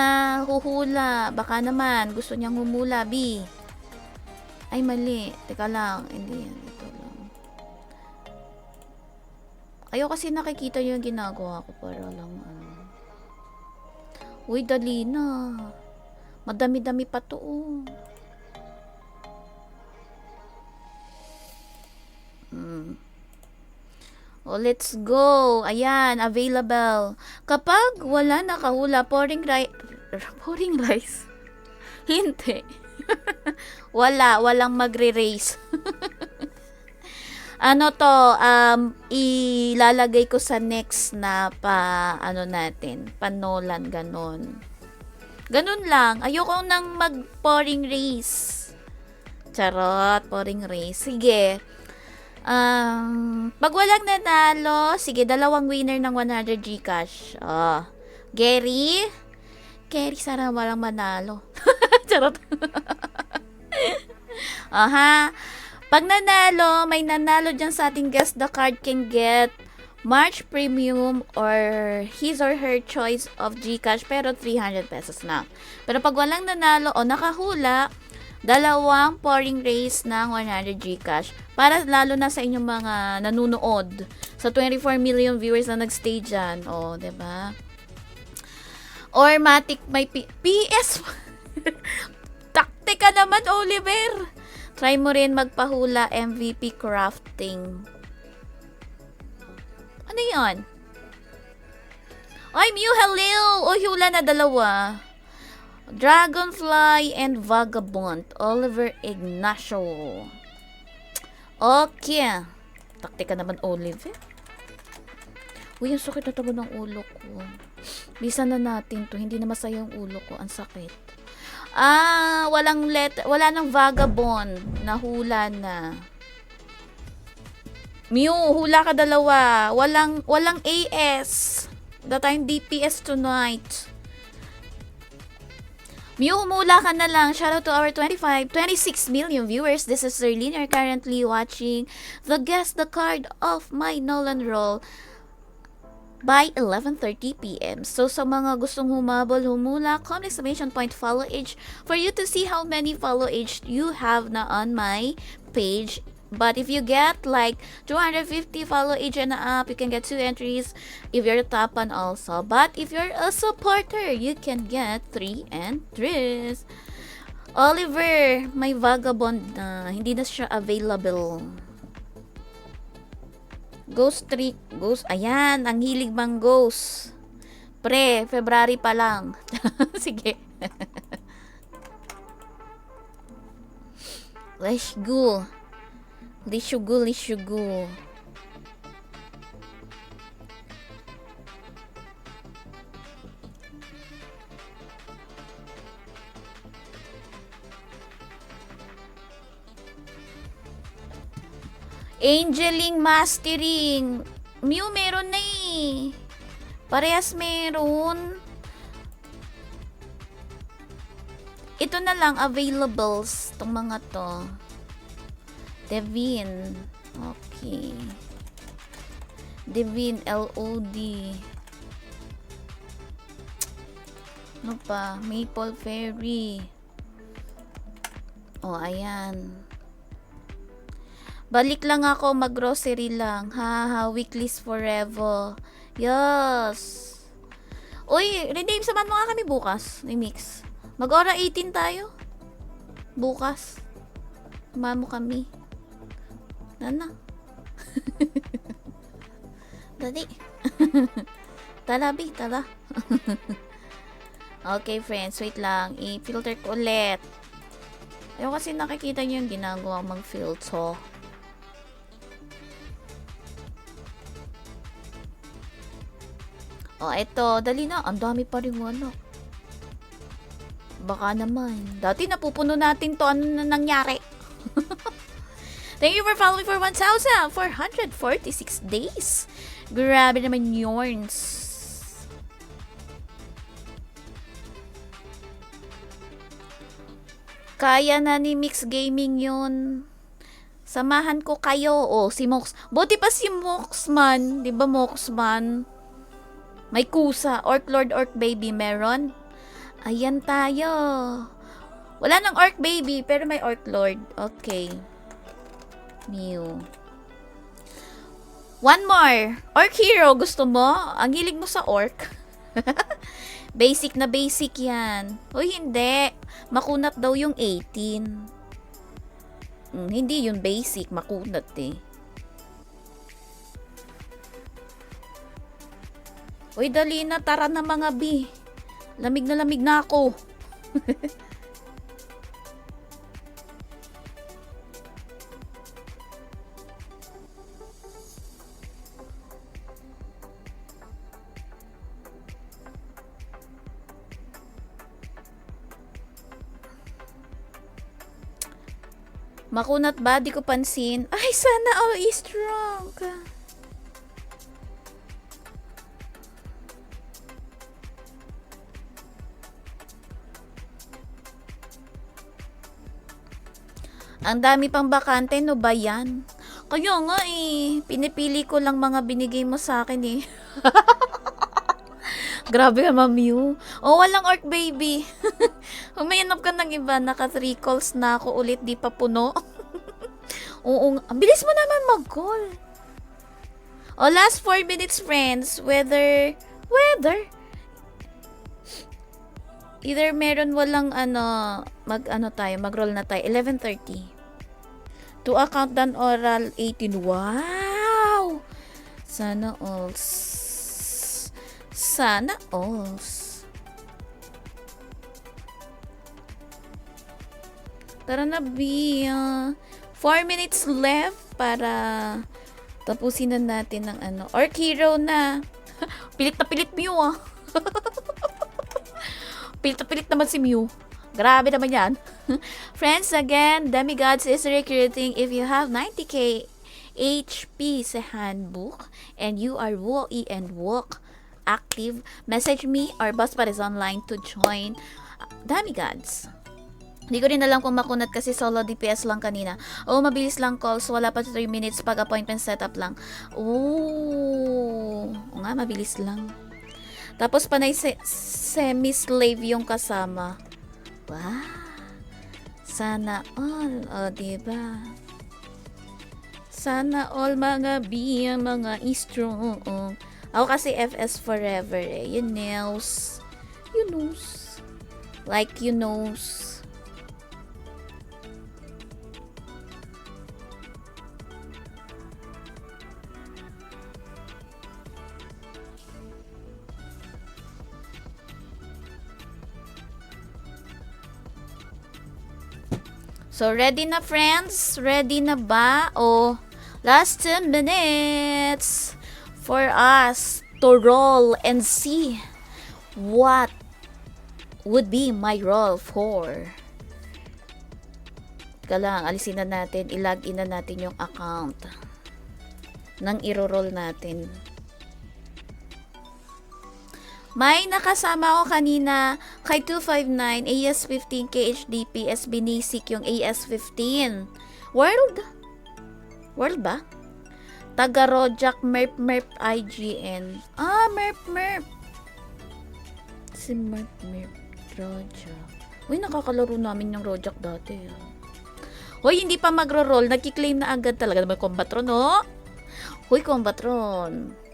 huhula. Baka naman, gusto niyang humula, B. Ay, mali. Teka lang. Hindi yan. Ito lang. Ayaw kasi nakikita yung ginagawa ko para lang, Uy, dali na. Madami-dami pa to, Oh, let's go. Ayan, available. Kapag wala nakahula, pouring rice. Hindi. Walang magre-race. Ano to, ilalagay ko sa next na panolan, ganon. Ganon lang. Ayoko nang mag-pouring race. Charot, pouring race. Sige. Pag walang nanalo, sige, 2 winner ng 100 Gcash. Oh. Gary, sana walang manalo. Charot. Aha. Pag nanalo, may nanalo dyan sa ating guest the card can get March Premium or his or her choice of Gcash pero 300 pesos na. Pero pag walang nanalo o nakahula, 2 pouring race ng 100 Gcash. Para lalo na sa inyong mga nanunood. Sa 24 million viewers na nagstay dyan. O, diba? Or Matic may PS. Taktika naman, Oliver. Try mo rin magpahula MVP crafting. Ano yun? Ay, Mew, hello! O, hula na 2. Dragonfly and Vagabond. Oliver Ignacio. Okay. Taktika naman, Oliver. Uy, ang sakit na tabo ng ulo ko. Bisa na natin to. Hindi na masaya yung ulo ko. Ang sakit. Wala nang Vagabond. Nahula na. Mew, hula ka 2. Walang AS. Wala tayong DPS tonight. Mew, humula ka na lang. Shoutout to our 26 million viewers. This is Zerlene. You're currently watching the Guess the Card of my Nolan Roll by 11:30 p.m. So, sa mga gustong humabol, humula, comment exclamation point follow age for you to see how many follow age you have na on my page. But if you get like 250 follow age and up, you can get 2 entries if you're top one also. But if you're a supporter, you can get 3 entries. Oliver, may Vagabond na. Hindi na siya available. Ghost Trick. Ghost. Ayan, ang hilig mang Ghost. February pa lang. Sige. Let's go. Lishugu. Angeling Mastering. Mew, meron na eh. Parehas meron. Ito na lang, availables. Itong mga to. Devin. Okay. Devin, LOD. Ano pa? Maple Fairy. Oh, ayan. Balik lang ako, mag-grocery lang. Weeklies forever. Yes. Uy, redeem, samahan mo nga kami bukas. Ni Mix. Mag-ora 18 tayo. Bukas. Samahan mo kami. Nana. Dali. Tala, Bi. Tala. Okay, friends. Wait lang. I-filter ko ulit. Ayaw kasi nakikita nyo yung ginagawa mag-filter. O, eto. Dali na. Ang dami pa rin wala. Baka naman. Dati napupuno natin to. Ano na nangyari? Thank you for following for 1,446 days. Grabe naman yorns. Kaya na ni Mix Gaming yun. Samahan ko kayo. Oh, si Mox. Buti pa si Moxman. Di ba Moxman? May kusa. Orc Lord, Orc Baby. Meron? Ayan tayo. Wala nang Orc Baby, pero may Orc Lord. Okay. Mew. One more. Orc Hero. Gusto mo? Ang hilig mo sa Orc. Basic na basic yan. Uy, hindi. Makunat daw yung 18. Hindi yung basic. Makunat eh. Uy, dali na. Tara na mga bi. Lamig na ako. Makunat ba? Di ko pansin. Ay, sana all is strong. Ang dami pang bakante, no ba yan? Kaya nga eh, pinipili ko lang mga binigay mo sa akin eh. Grabe ka, Mamiu. Oh, walang Orc Baby. Humayanap ka ng iba. Naka 3 calls na ako ulit. Di pa puno. Oo, ang bilis mo naman mag-call. Oh, last 4 minutes, friends. Weather. Either meron walang mag-roll na tayo. 11:30. To account dan oral 18. Wow! Sana all. Tara na, B. 4 minutes left para tapusin na natin ng Orc Hero na. Pilit na pilit Mew ah. Pilit na pilit naman si Mew. Grabe naman yan. Friends, again, Demigods is recruiting. If you have 90k HP sa handbook and you are WoE and Walk active, message me or Boss Pares Online to join Demigods. Hindi ko rin alam kung makunat kasi solo DPS lang kanina. Oh, mabilis lang calls. Wala pa 3 minutes pag appointment setup lang. Oh, nga, mabilis lang. Tapos panay semi-slave yung kasama. Wow. Sana all. O, diba? Sana all mga B, mga strong. Ako kasi FS forever eh. You knows. Like you knows. So, ready na friends? Ready na ba? O, last 10 minutes for us to roll and see what would be my roll for. Teka lang, alisin na natin, i-login na natin yung account nang iro-roll natin. May nakasama ako kanina kay 259 AS15 KHDP SB Basic yung AS15. World ba? Taga Rojak Merp IGN. Ah, Merp. Si Merp Rojak. Uy, nakakalaro namin yung Rojak dati. Hoy, hindi pa magro-roll. Nagki-claim na agad talaga naman Combatron, no? Hoy, Combatron.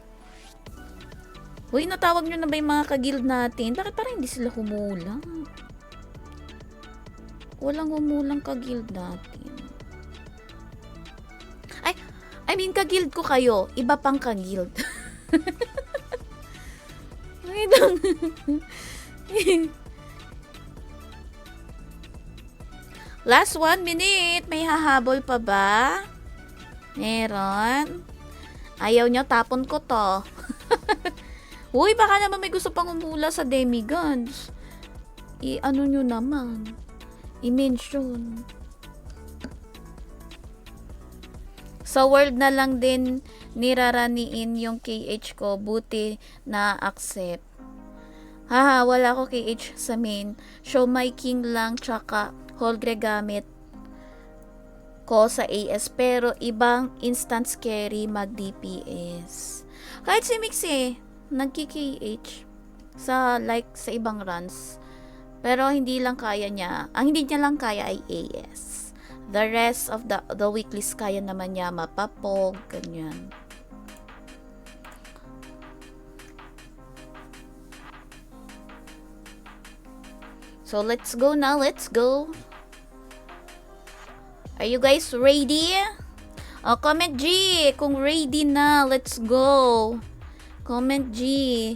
Uy, natawag nyo na ba yung mga ka-guild natin? Bakit parang hindi sila humulang? Walang humulang ka-guild natin. I mean, ka-guild ko kayo. Iba pang ka-guild. Wait lang. Last 1 minute. May hahabol pa ba? Meron. Ayaw nyo, tapon ko to. Uy, baka naman may gusto pang umula sa demigods. I-ano nyo naman. I-mention. Sa world na lang din niraraniin yung KH ko. Buti na accept. Haha, wala ko KH sa main. Show my king lang tsaka Holgre gamit ko sa AS. Pero ibang instant carry mag DPS. Kahit si Mixie, nagki-KH sa sa ibang runs. Pero hindi lang kaya niya. Ang hindi niya lang kaya ay AS. The rest of the weeklies kaya naman niya mapapog, ganyan. So let's go now, let's go. Are you guys ready? Oh, comment G kung ready na. Let's go. Comment G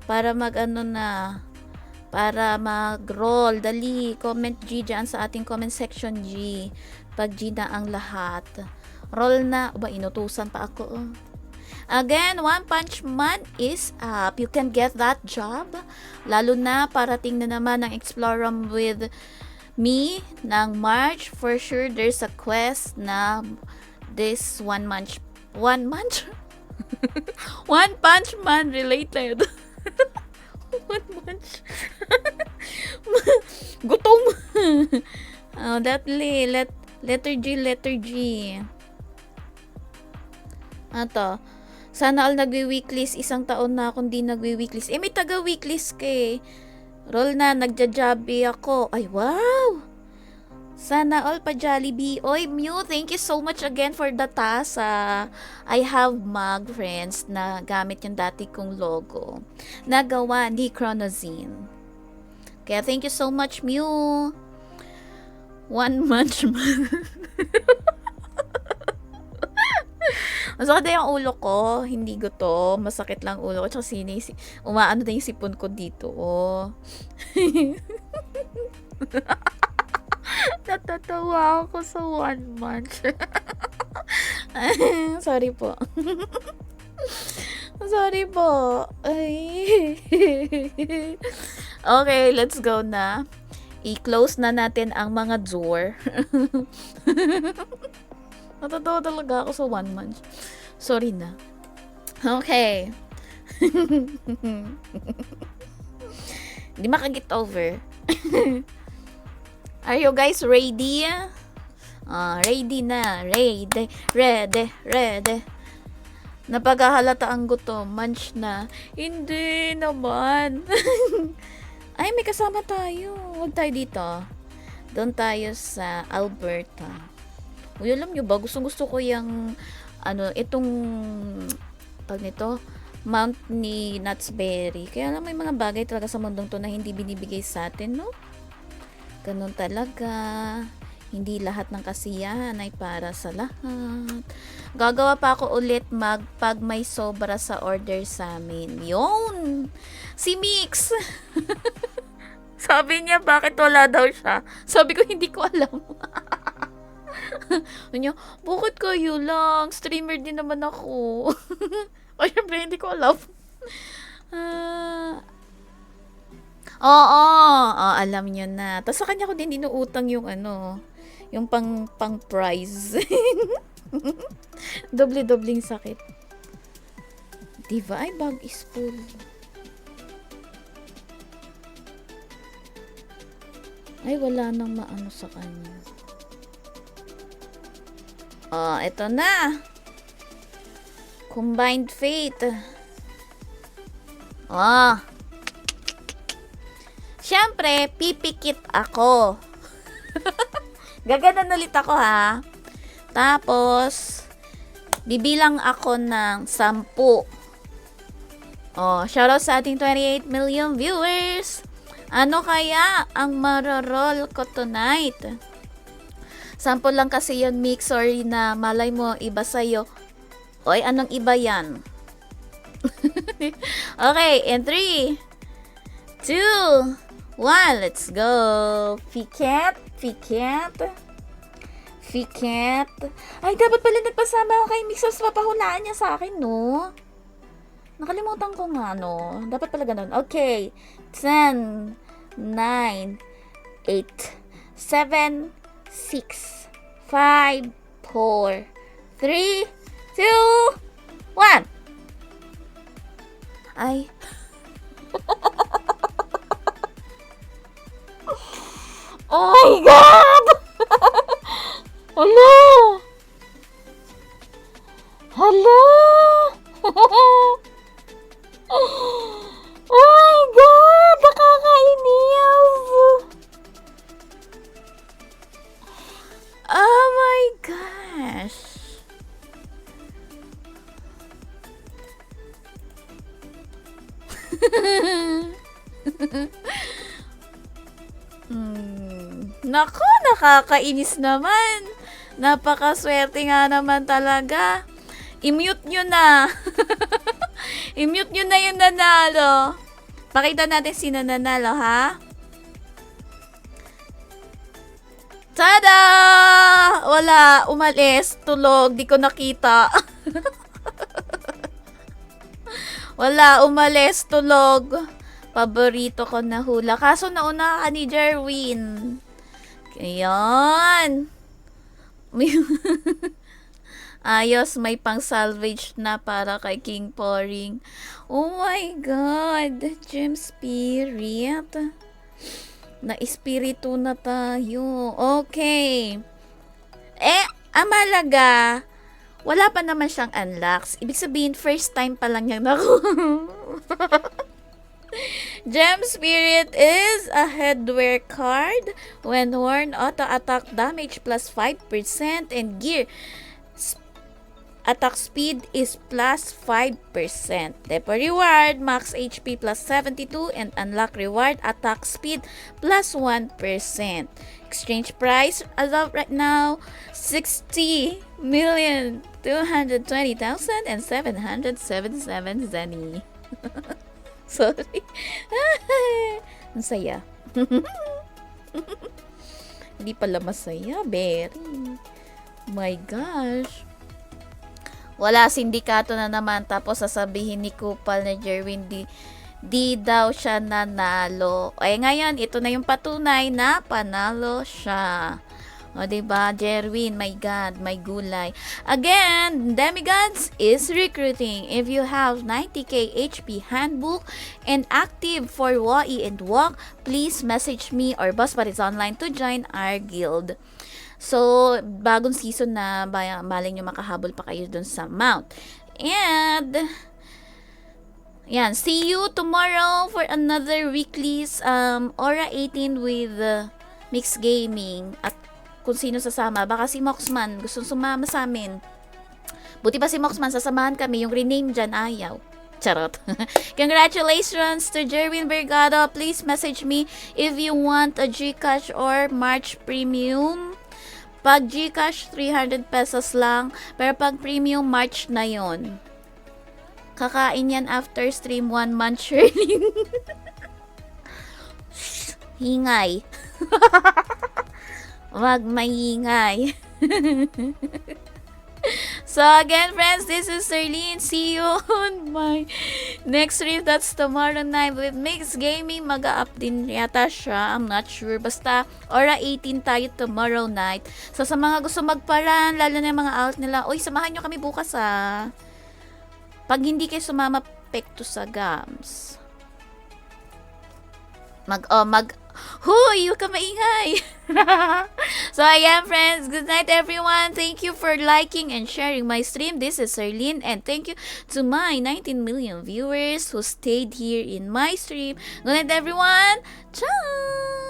para mag-ano na. Para mag-roll. Dali, comment G dyan sa ating comment section G. Pag G na ang lahat. Roll na. Ba, inutusan pa ako. Again, One Punch Man is up. You can get that job. Lalo na parating na naman ang Explore Room with me ng March. For sure, there's a quest na this One Punch Man related. One Punch. Gutom. Oh, letter G. Ato. Sana all nagwi-weeklies. Isang taon na akong di nagwi-weeklies. May taga-weeklies kay. Roll na, nagja-jobby ako. Ay, wow! Sana all pa Jollibee. Oy, Mew, thank you so much again for the tasa. I have mug, friends, na gamit yung dati kong logo. Nagawa ni Chronozine. Kaya thank you so much, Mew. One Punch Man. Masakit na yung ulo ko. Hindi gutom. Masakit lang ulo ko. Tsaka umaano na yung sipon ko dito. Oh. Natatawa ako sa One Punch. Sorry po. Sorry po. Ay. Okay, let's go na. I-close na natin ang mga door. Natatawa talaga ako sa One Punch. Sorry na. Okay. Hindi makaget over. Are you guys ready? Ready na. Ready. Napaghahalata ang gutom. Munch na. Hindi naman. Ay, may kasama tayo. Huwag tayo dito. Doon tayo sa Alberta. Uy, alam nyo ba? Gusto ko yung itong tag nito, Mount ni Knott's-Berry. Kaya alam, may mga bagay talaga sa mundong to na hindi binibigay sa atin, no? Ganun talaga. Hindi lahat ng kasiyahan ay para sa lahat. Gagawa pa ako ulit pag may sobra sa order sa amin. Yun! Si Mix! Sabi niya, bakit wala daw siya? Sabi ko, hindi ko alam. Ano, bakit kayo lang? Streamer din naman ako. O, syempre, hindi ko alam. Oo, alam niyo na. Tapos sa kanya ko din inuutang yung yung pang prize. Doble-dobling sakit. Diba? Ay, bag is full. Ay, wala nang maano sa kanya. Eto na. Combined Fate. Siyempre, pipikit ako. Gaganan ulit ako, ha. Tapos, bibilang ako ng 10. Shoutout sa ating 28 million viewers. Ano kaya ang mararol ko tonight? 10 lang kasi yun, Mix. Sorry na, malay mo, iba sa'yo. Oy, anong iba yan? Okay, in 3, 2, 1, let's go. Fiket. Ay, dapat pala nagpasama ako kay Mix. Papahulaan niya sa akin, no? Nakalimutan ko nga, no? Dapat pala ganun. Okay. 10, 9, 8, 7, 6, 5, 4, 3, 2, 1. Ay. Oh my God! Hello! Hello! Oh my God! Nakakainis! Oh my gosh! Nako, nakakainis naman. Napakaswerte nga naman talaga. I-mute nyo na. I-mute nyo na yung nanalo. Pakita natin si nanalo, ha? Tada! Wala, umalis, tulog, di ko nakita. Wala, umalis, tulog. Paborito ko na hula. Kaso nauna ka ni Jerwin. Ayan. Ayos, may pang salvage na para kay King Poring. Oh my God. Gem Spirit. Na-espiritu na tayo. Okay. Ang malaga, wala pa naman siyang unlocks. Ibig sabihin, first time pa lang niyang nakuha. Gem Spirit is a headwear card. When worn, auto attack damage plus 5% and gear attack speed is plus 5%. Depot reward, max HP plus 72 and unlock reward attack speed plus 1%. Exchange price as of right now, 60,220,777 zeni. Sorry. Ang saya. Hindi pala masaya, Berry. My gosh. Wala, sindikato na naman. Tapos sasabihin ni Kupal na Jerwin, di daw siya nanalo. Ay ngayon, ito na yung patunay na panalo siya. O diba, Jerwin, my God, my gulay. Again, Demigods is recruiting. If you have 90k HP handbook and active for WAI and WOC, please message me or Boss Paris Online to join our guild. So, bagong season na, maling nyo makahabol pa kayo dun sa mount. And, yan, see you tomorrow for another weekly's Aura 18 with Mix Gaming. At kung sino sasama, baka si Moxman gusto sumama sa amin. Buti pa si Moxman, sasamahan kami. Yung rename dyan, ayaw. Charot. Congratulations to Jerwin Bergado. Please message me if you want a Gcash or March Premium. Pag Gcash, 300 pesos lang. Pero pag Premium, March na yon. Kakain yan after stream 1 month sharing. Hingay. Wag maingay. So again, friends, this is Serlene. See you on my next stream. That's tomorrow night with Mix Gaming. Mag-up din yata siya. I'm not sure. Basta, Aura 18 tayo tomorrow night. So sa mga gusto magparan, lalo na yung mga alt nila, uy, samahan nyo kami bukas ha. Pag hindi kayo sumama, pekto sa gams. Huy, huwag ka maingay. So, ayan, friends. Good night, everyone. Thank you for liking and sharing my stream. This is Serlene, and thank you to my 19 million viewers who stayed here in my stream. Good night, everyone. Ciao!